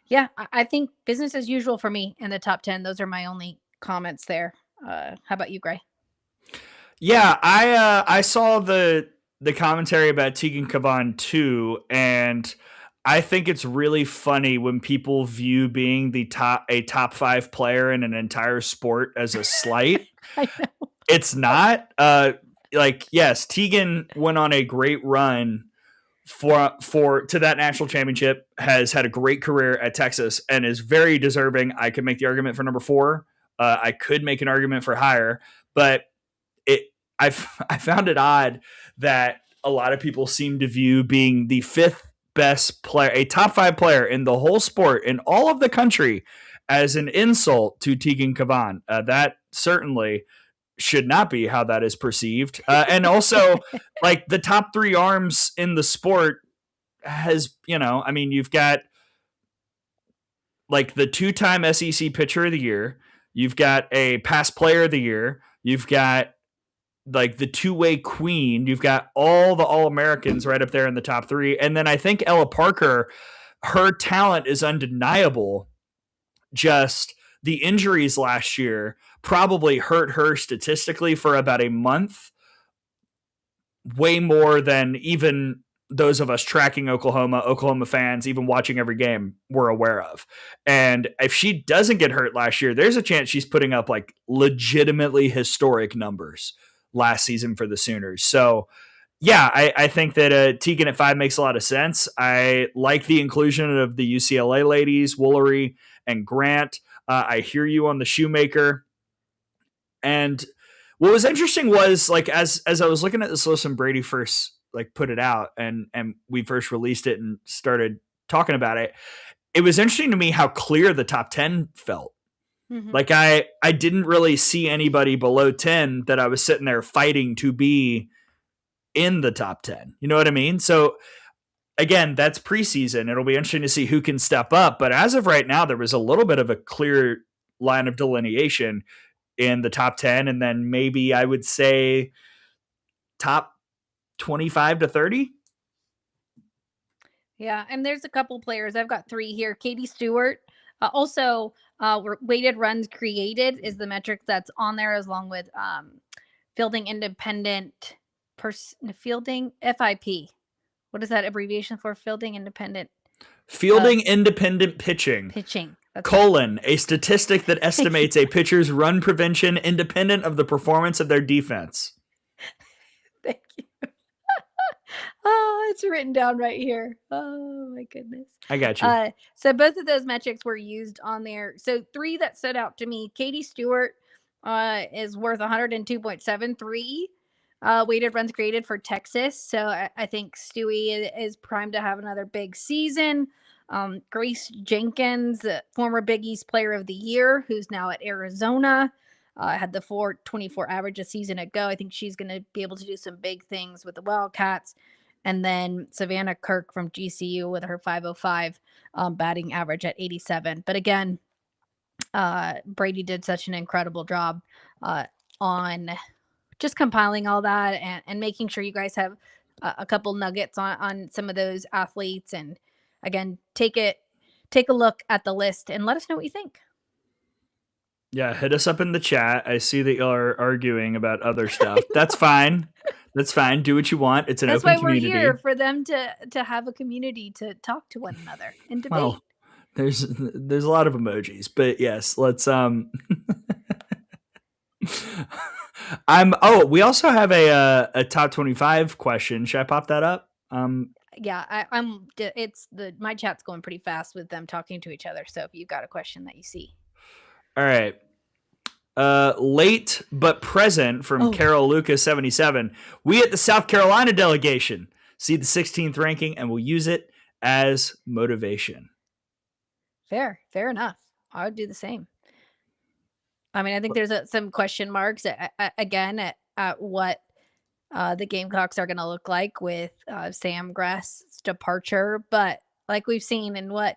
yeah, I think business as usual for me in the top 10. Those are my only comments there. How about you, Gray? Yeah, I saw the commentary about Tegan Cavan too, and I think it's really funny when people view being a top 5 player in an entire sport as a slight. I know. It's not. Yes, Tegan went on a great run to that national championship, has had a great career at Texas, and is very deserving. I could make the argument for number 4. I could make an argument for higher, but I found it odd that a lot of people seem to view being the 5th best player, a top 5 player in the whole sport in all of the country, as an insult to Tegan Cavan. That certainly should not be how that is perceived. And also, like, the top 3 arms in the sport has, you've got like the 2-time SEC pitcher of the year. You've got a past player of the year. You've got like the 2-way queen. You've got all the All-Americans right up there in the top 3. And then I think Ella Parker, her talent is undeniable. Just the injuries last year probably hurt her statistically for about a month, way more than even those of us tracking Oklahoma fans, even watching every game, were aware of. And if she doesn't get hurt last year, there's a chance she's putting up like legitimately historic numbers last season for the Sooners. So yeah, I think that Tegan at 5 makes a lot of sense. I like the inclusion of the UCLA ladies, Woolery and Grant. I hear you on the Shoemaker. And what was interesting was like as I was looking at this list and Brady first like put it out and we first released it and started talking about it, it was interesting to me how clear the top 10 felt. Mm-hmm. Like I didn't really see anybody below 10 that I was sitting there fighting to be in the top 10. You know what I mean? So again, that's preseason. It'll be interesting to see who can step up. But as of right now, there was a little bit of a clear line of delineation in the top 10. And then maybe I would say top 25 to 30. Yeah. And there's a couple players. I've got 3 here. Katie Stewart. Also, weighted runs created is the metric that's on there, as long with fielding independent fielding FIP. What is that abbreviation for? Fielding independent pitching. That's a statistic that estimates a pitcher's run prevention independent of the performance of their defense. Thank you. Oh, it's written down right here. Oh my goodness. I got you. So both of those metrics were used on there. So 3 that stood out to me. Katie Stewart is worth 102.73 weighted runs created for Texas. So I think Stewie is primed to have another big season. Grace Jenkins, former Big East Player of the Year, who's now at Arizona, had the 4.24 average a season ago. I think she's going to be able to do some big things with the Wildcats. And then Savannah Kirk from GCU with her 5.05 batting average at 87. But again, Brady did such an incredible job on just compiling all that and making sure you guys have a couple nuggets on some of those athletes. And again, take a look at the list and let us know what you think. Yeah, hit us up in the chat. I see that y'all are arguing about other stuff. That's fine. That's fine. Do what you want. It's an open community. That's why we're here, for them to have a community to talk to one another and debate. Well, there's a lot of emojis, but yes, let's we also have a top 25 question. Should I pop that up? Yeah, my chat's going pretty fast with them talking to each other. So if you've got a question that you see. All right. Late but present from Carol Lucas 77. We at the South Carolina delegation see the 16th ranking and will use it as motivation. Fair enough. I would do the same. I mean, I think there's some question marks again at what the Gamecocks are going to look like with Sam Grass's departure, but like we've seen in what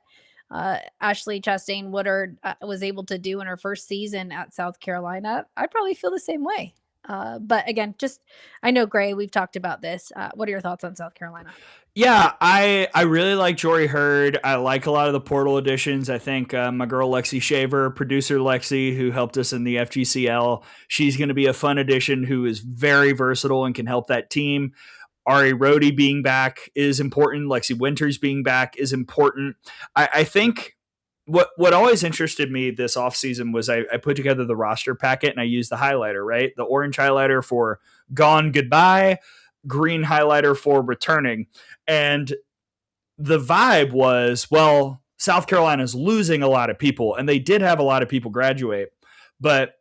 Ashley Chastain Woodard was able to do in her first season at South Carolina, I'd probably feel the same way. But again, I know, Gray, we've talked about this. What are your thoughts on South Carolina? Yeah, I really like Jory Hurd. I like a lot of the portal additions. I think my girl Lexi Shaver, producer Lexi, who helped us in the FGCL, she's going to be a fun addition who is very versatile and can help that team. Ari Rhodey being back is important. Lexi Winters being back is important. I think what always interested me this offseason was I put together the roster packet and I used the highlighter, right? The orange highlighter for gone, goodbye, green highlighter for returning. And the vibe was, well, South Carolina's losing a lot of people, and they did have a lot of people graduate, but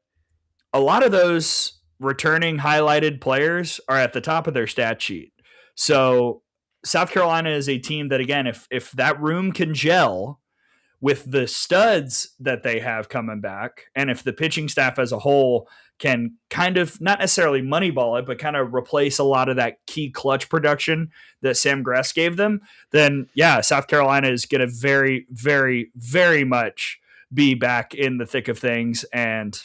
a lot of those returning highlighted players are at the top of their stat sheet. So South Carolina is a team that, again, if that room can gel with the studs that they have coming back, and if the pitching staff as a whole can kind of not necessarily moneyball it, but kind of replace a lot of that key clutch production that Sam Grass gave them, then yeah, South Carolina is going to very, very, very much be back in the thick of things. And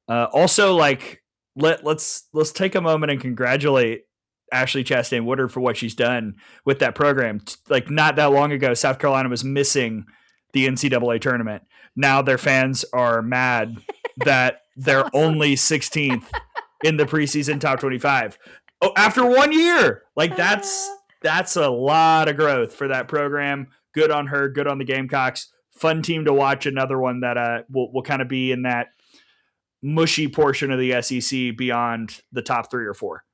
also, like, let's take a moment and congratulate Ashley Chastain Woodard for what she's done with that program. Like, not that long ago, South Carolina was missing the NCAA tournament. Now their fans are mad that they're only 16th in the preseason top 25. Oh, after 1 year, like that's a lot of growth for that program. Good on her. Good on the Gamecocks. Fun team to watch. Another one that will kind of be in that mushy portion of the SEC beyond the top 3 or 4.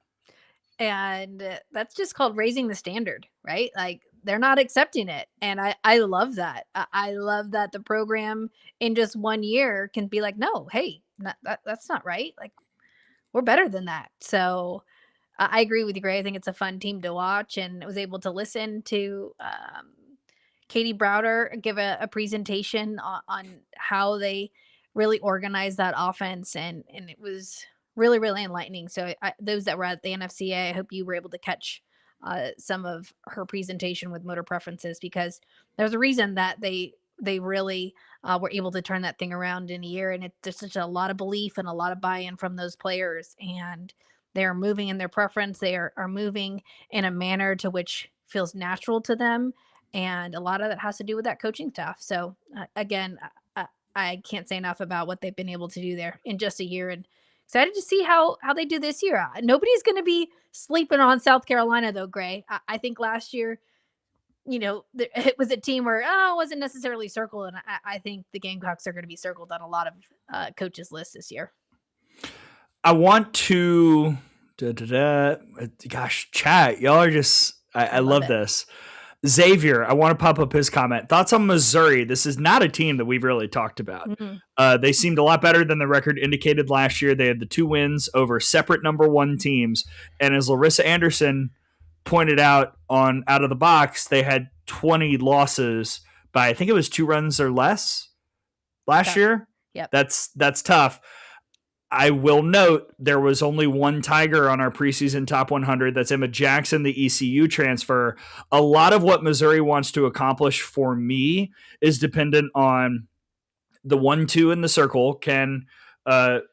And that's just called raising the standard, right? Like, they're not accepting it. And I love that. I love that the program in just 1 year can be like, no, hey, that's not right. Like, we're better than that. So I agree with you, Gray. I think it's a fun team to watch, and I was able to listen to Katie Browder give a presentation on how they really organize that offense, and it was really really enlightening. So those that were at the NFCA, I hope you were able to catch some of her presentation with motor preferences, because there's a reason that they really were able to turn that thing around in a year, and there's such a lot of belief and a lot of buy-in from those players, and they are moving in their preference. They are moving in a manner to which feels natural to them, and a lot of that has to do with that coaching staff. So again, I can't say enough about what they've been able to do there in just a year, and excited to see how they do this year. Nobody's going to be sleeping on South Carolina though, Gray. I think last year, it was a team where it wasn't necessarily circled, and I think the Gamecocks are going to be circled on a lot of coaches' lists this year. I want to, gosh, chat. Y'all are just, I love this. Xavier, I want to pop up his comment. Thoughts on Missouri? This is not a team that we've really talked about. Mm-hmm. They seemed a lot better than the record indicated last year. They had the 2 wins over separate number 1 teams. And as Larissa Anderson pointed out out of the box, they had 20 losses by, I think it was 2 runs or less last year. Yep. That's tough. I will note there was only 1 Tiger on our preseason top 100. That's Emma Jackson, the ECU transfer. A lot of what Missouri wants to accomplish for me is dependent on the 1-2 in the circle. Can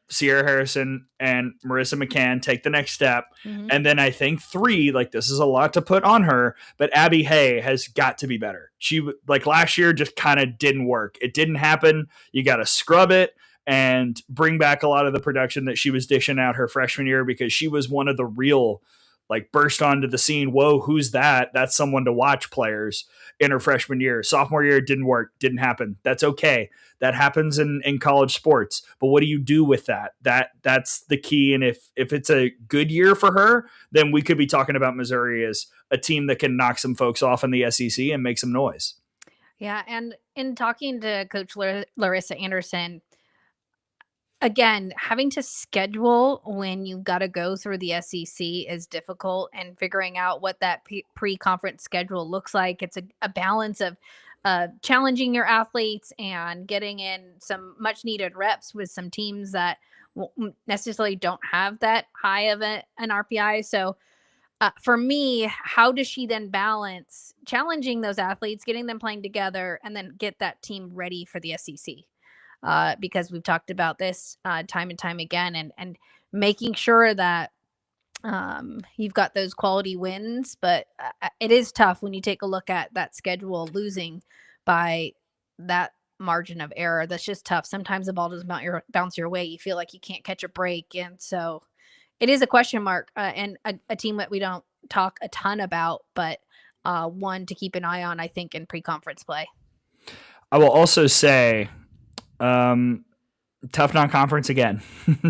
Sierra Harrison and Marissa McCann take the next step? Mm-hmm. And then I think 3, like, this is a lot to put on her, but Abby Hay has got to be better. She, like, last year just kind of didn't work. It didn't happen. You got to scrub it and bring back a lot of the production that she was dishing out her freshman year, because she was one of the real, like, burst onto the scene. Whoa, who's that? That's someone to watch players in her freshman year. Sophomore year, it didn't work, didn't happen. That's okay. That happens in college sports. But what do you do with that? That's the key. And if it's a good year for her, then we could be talking about Missouri as a team that can knock some folks off in the SEC and make some noise. Yeah, and in talking to Coach Larissa Anderson, again, having to schedule when you've got to go through the SEC is difficult, and figuring out what that pre-conference schedule looks like. It's a balance of challenging your athletes and getting in some much needed reps with some teams that necessarily don't have that high of an RPI. So for me, how does she then balance challenging those athletes, getting them playing together, and then get that team ready for the SEC? Because we've talked about this time and time again, and making sure that you've got those quality wins. But it is tough when you take a look at that schedule, losing by that margin of error. That's just tough. Sometimes the ball doesn't bounce your way. You feel like you can't catch a break. And so it is a question mark, and a team that we don't talk a ton about, but one to keep an eye on, I think, in pre-conference play. I will also say, tough non-conference again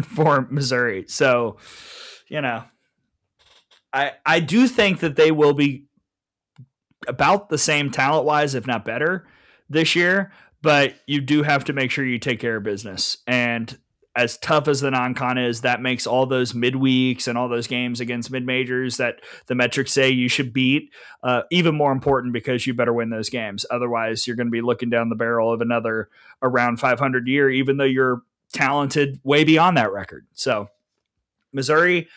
for Missouri. So, I do think that they will be about the same talent-wise, if not better, this year. But you do have to make sure you take care of business. And as tough as the non-con is, that makes all those midweeks and all those games against mid-majors that the metrics say you should beat even more important, because you better win those games. Otherwise, you're going to be looking down the barrel of another around 500 year, even though you're talented way beyond that record. So Missouri,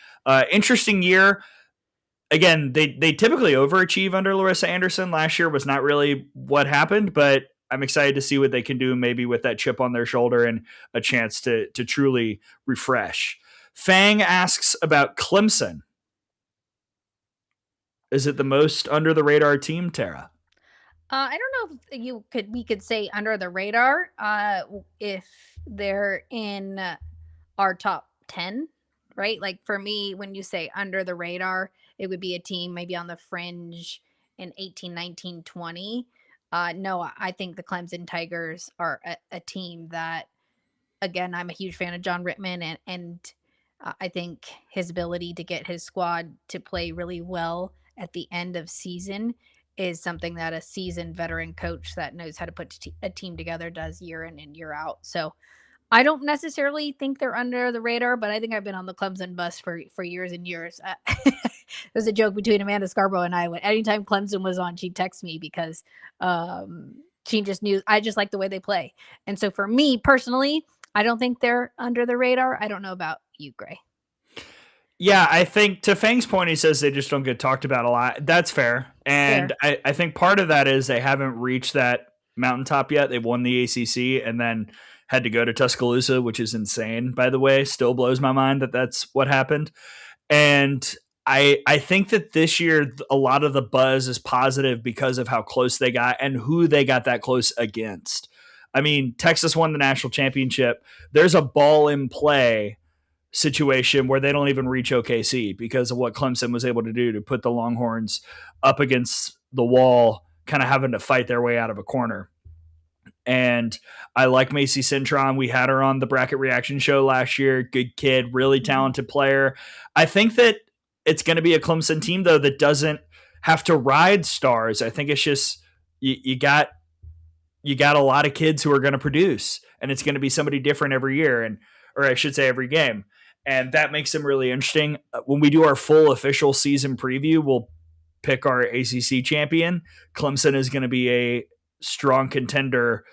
interesting year. Again, they typically overachieve under Larissa Anderson. Last year was not really what happened, but I'm excited to see what they can do, maybe with that chip on their shoulder and a chance to truly refresh. Fang asks about Clemson. Is it the most under the radar team, Tara? I don't know if we could say under the radar if they're in our top 10, right? Like, for me, when you say under the radar, it would be a team maybe on the fringe in 18, 19, 20. No, I think the Clemson Tigers are a team that, again, I'm a huge fan of John Rittman, and I think his ability to get his squad to play really well at the end of season is something that a seasoned veteran coach that knows how to put a team together does year in and year out. So I don't necessarily think they're under the radar, but I think I've been on the Clemson bus for years and years. There's a joke between Amanda Scarborough and I. When anytime Clemson was on, she'd text me because she just knew I just like the way they play. And so for me personally, I don't think they're under the radar. I don't know about you, Gray. Yeah, I think to Fang's point, he says they just don't get talked about a lot. That's fair. And I think part of that is they haven't reached that mountaintop yet. They won the ACC and then had to go to Tuscaloosa, which is insane, by the way. Still blows my mind that that's what happened. And I think that this year, a lot of the buzz is positive because of how close they got and who they got that close against. I mean, Texas won the national championship. There's a ball in play situation where they don't even reach OKC because of what Clemson was able to do to put the Longhorns up against the wall, kind of having to fight their way out of a corner. And I like Macy Cintron. We had her on the Bracket Reaction show last year. Good kid, really talented player. I think that it's going to be a Clemson team, though, that doesn't have to ride stars. I think it's just you got a lot of kids who are going to produce, and it's going to be somebody different every year, or I should say every game. And that makes them really interesting. When we do our full official season preview, we'll pick our ACC champion. Clemson is going to be a strong contender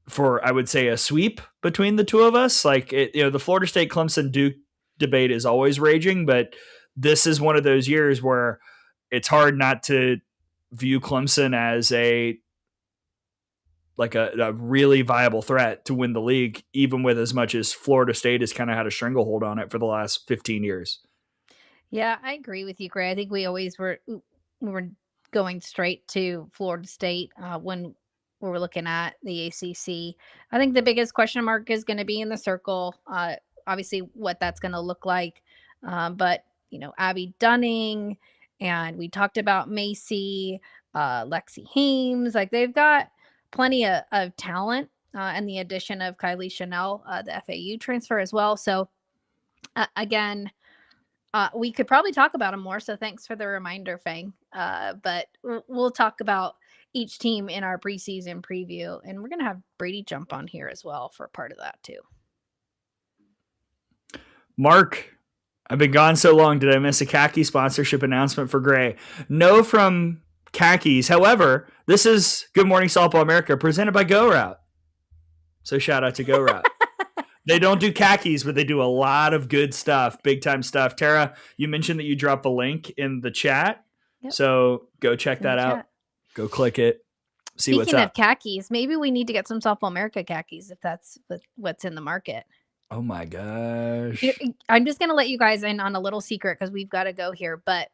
for, I would say, a sweep between the two of us. Like, the Florida State Clemson Duke debate is always raging, but this is one of those years where it's hard not to view Clemson as a really viable threat to win the league, even with as much as Florida State has kind of had a stranglehold on it for the last 15 years. Yeah, I agree with you, Gray. I think we always were going straight to Florida State when we were looking at the ACC. I think the biggest question mark is going to be in the circle. Obviously, what that's going to look like. But, Abby Dunning, and we talked about Macy, Lexi Hames. Like, they've got plenty of talent, and the addition of Kylie Chanel, the FAU transfer as well. So, again, we could probably talk about them more. So thanks for the reminder, Fang. But we'll talk about each team in our preseason preview, and we're going to have Brady jump on here as well for part of that too. Mark, I've been gone so long. Did I miss a khaki sponsorship announcement for Gray? No, from khakis. However, this is Good Morning Softball America presented by GoRout. So shout out to GoRout. They don't do khakis, but they do a lot of good stuff, big time stuff. Tara, you mentioned that you dropped a link in the chat. Yep. So go check that out. Go click it. See what's up. Speaking of khakis, maybe we need to get some Softball America khakis if that's what's in the market. Oh my gosh. I'm just going to let you guys in on a little secret because we've got to go here, but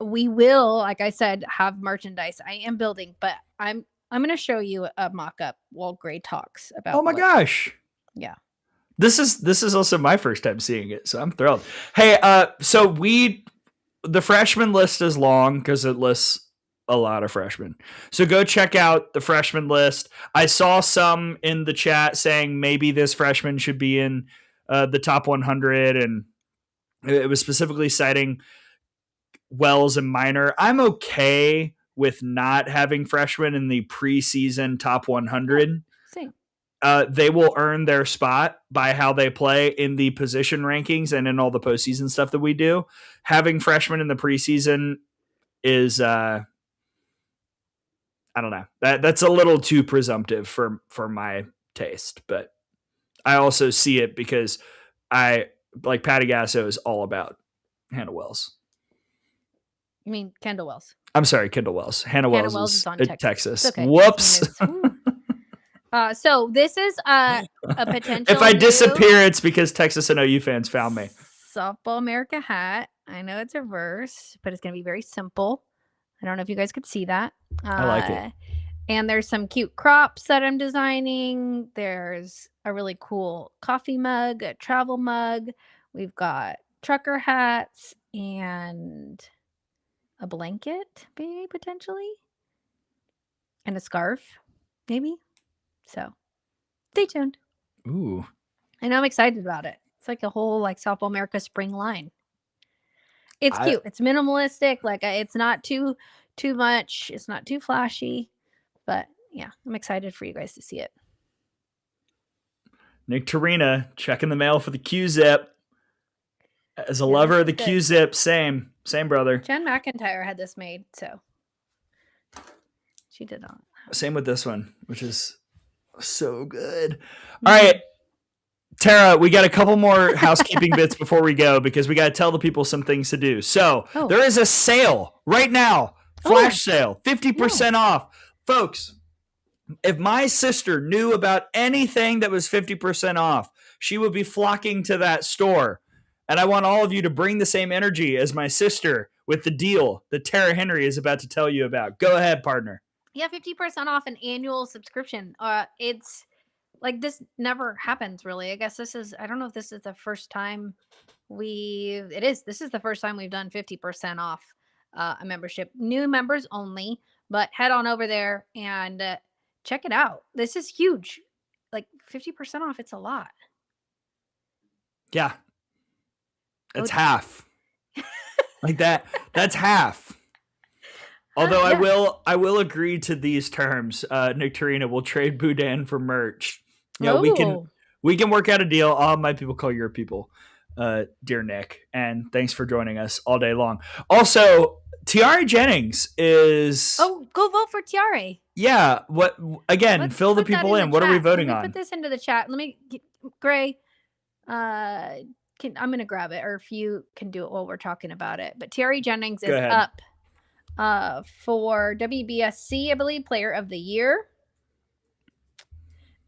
we will, like I said, have merchandise. I am building, but I'm going to show you a mock-up while Gray talks about. Oh my gosh. Yeah. This is also my first time seeing it, so I'm thrilled. Hey, so the freshman list is long because it lists a lot of freshmen. So go check out the freshman list. I saw some in the chat saying maybe this freshman should be in the top 100, and it was specifically citing Wells and Minor. I'm okay with not having freshmen in the preseason top 100. Same. They will earn their spot by how they play in the position rankings and in all the postseason stuff that we do. Having freshmen in the preseason is, I don't know. That's a little too presumptive for my taste, but I also see it because like Patty Gasso is all about Hannah Wells. You mean Kendall Wells? I'm sorry, Kendall Wells. Hannah Wells is on Texas. Okay. Whoops. So this is a potential. If I disappear, it's because Texas and OU fans found me. Softball America hat. I know it's reverse, but it's going to be very simple. I don't know if you guys could see that. I like it. And there's some cute crops that I'm designing. There's a really cool coffee mug, a travel mug. We've got trucker hats and a blanket, maybe potentially, and a scarf, maybe. So stay tuned. Ooh. And I'm excited about it. It's like a whole Softball America spring line. It's cute. It's minimalistic. Like it's not too too much. It's not too flashy. But yeah, I'm excited for you guys to see it. Nick Torina checking the mail for the Q-Zip. As a lover of the Q-Zip, same brother. Jen McIntyre had this made, so she did not. Same with this one, which is so good. All right, Tara, we got a couple more housekeeping bits before we go because we got to tell the people some things to do. So there is a sale right now, flash sale, 50% off. Folks, if my sister knew about anything that was 50% off, she would be flocking to that store. And I want all of you to bring the same energy as my sister with the deal that Tara Henry is about to tell you about. Go ahead, partner. Yeah, 50% off an annual subscription. It's like this never happens really. I guess I don't know if this is the first time this is the first time we've done 50% off a membership. New members only, but head on over there and check it out. This is huge. Like 50% off, it's a lot. Yeah. That's half. Like that's half. Although I will agree to these terms. Nick Torina will trade Boudin for merch. Yeah, we can work out a deal. All my people call your people, dear Nick, and thanks for joining us all day long. Also, Tiare Jennings is. Oh, go vote for Tiare. Yeah. What again? Fill the people in. What are we voting on? Put this into the chat. Gray. I'm gonna grab it, or if you can do it while we're talking about it. But Tiare Jennings is up for WBSC, I believe, Player of the Year.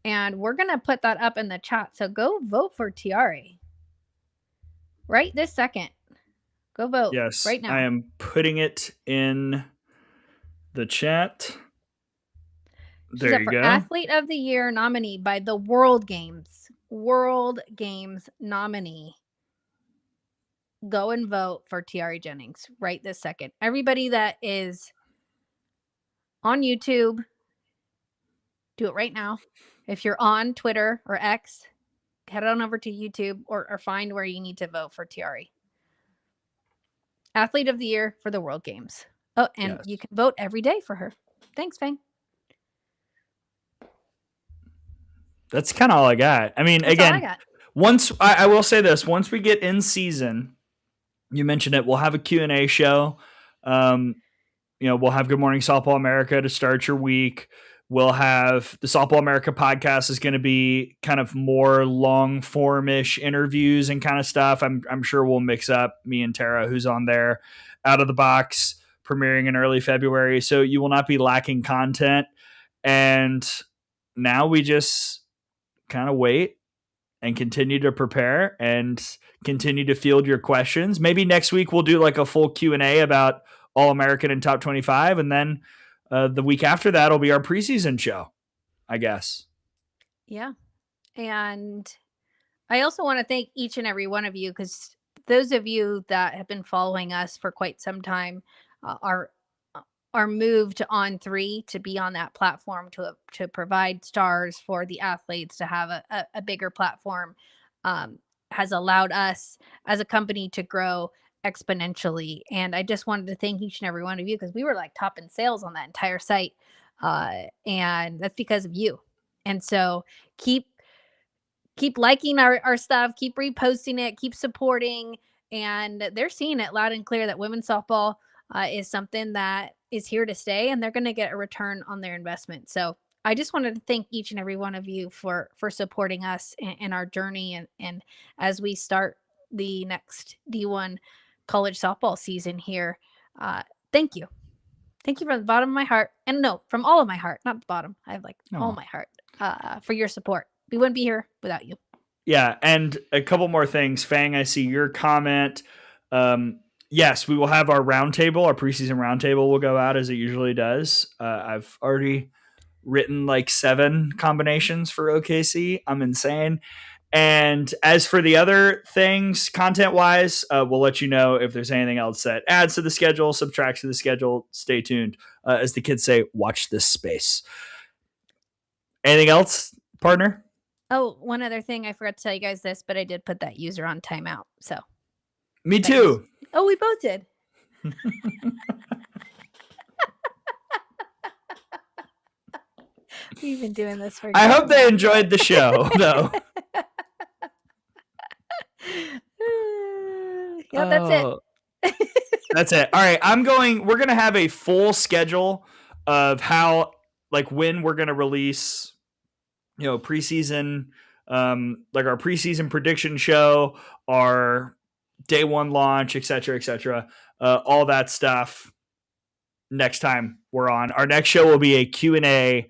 And we're going to put that up in the chat. So go vote for Tiare. Right this second. Go vote. Yes, right now. I am putting it in the chat. There you go. Athlete of the Year nominee by the World Games. World Games nominee. Go and vote for Tiare Jennings right this second. Everybody that is on YouTube, do it right now. If you're on Twitter or X, head on over to YouTube or find where you need to vote for Tiare. Athlete of the Year for the World Games. Oh, and you can vote every day for her. Thanks, Fang. That's kind of all I got. I mean, That's again, once I will say this, once we get in season, you mentioned it, we'll have a Q&A show. We'll have Good Morning Softball America to start your week. We'll have the Softball America podcast is going to be kind of more long form-ish interviews and kind of stuff. I'm sure we'll mix up me and Tara, who's on there, Out of the Box, premiering in early February. So you will not be lacking content. And now we just kind of wait and continue to prepare and continue to field your questions. Maybe next week we'll do like a full Q&A about All-American and Top 25. And then the week after that will be our preseason show, I guess. Yeah. And I also want to thank each and every one of you, because those of you that have been following us for quite some time are moved to On3 to be on that platform to provide stars for the athletes, to have a bigger platform, has allowed us as a company to grow exponentially. And I just wanted to thank each and every one of you, because we were like top in sales on that entire site. And that's because of you. And so keep liking our stuff, keep reposting it, keep supporting. And they're seeing it loud and clear that women's softball is something that is here to stay, and they're going to get a return on their investment. So I just wanted to thank each and every one of you for supporting us in our journey. And as we start the next D1 college softball season here, thank you. Thank you from the bottom of my heart. And no, from all of my heart, not the bottom. I have all my heart for your support. We wouldn't be here without you. Yeah. And a couple more things. Fang, I see your comment. Yes, we will have our roundtable. Our preseason roundtable will go out as it usually does. I've already written like 7 combinations for OKC. I'm insane. And as for the other things, content-wise, we'll let you know if there's anything else that adds to the schedule, subtracts to the schedule. Stay tuned. As the kids say, watch this space. Anything else, partner? Oh, one other thing. I forgot to tell you guys this, but I did put that user on timeout. So. Me too. Oh, we both did. We've been doing this for. I hope they enjoyed the show, though. Yeah, that's it. That's it. All right, we're going to have a full schedule of when we're going to release, preseason, like our preseason prediction show, our day one launch, et cetera, all that stuff. Next time we're on, our next show will be a Q&A,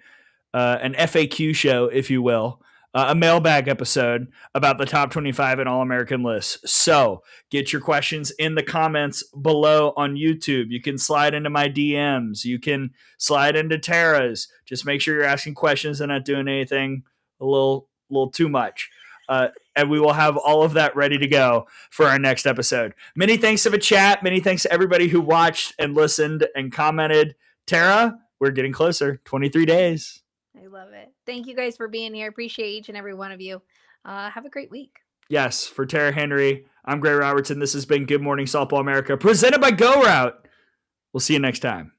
an FAQ show, if you will, a mailbag episode about the top 25 and All-American lists. So get your questions in the comments below on YouTube. You can slide into my DMs. You can slide into Tara's. Just make sure you're asking questions and not doing anything a little too much. And we will have all of that ready to go for our next episode. Many thanks to the chat. Many thanks to everybody who watched and listened and commented. Tara, we're getting closer. 23 days. I love it. Thank you guys for being here. Appreciate each and every one of you. Have a great week. Yes, for Tara Henry, I'm Gray Robertson. This has been Good Morning Softball America, presented by GoRout. We'll see you next time.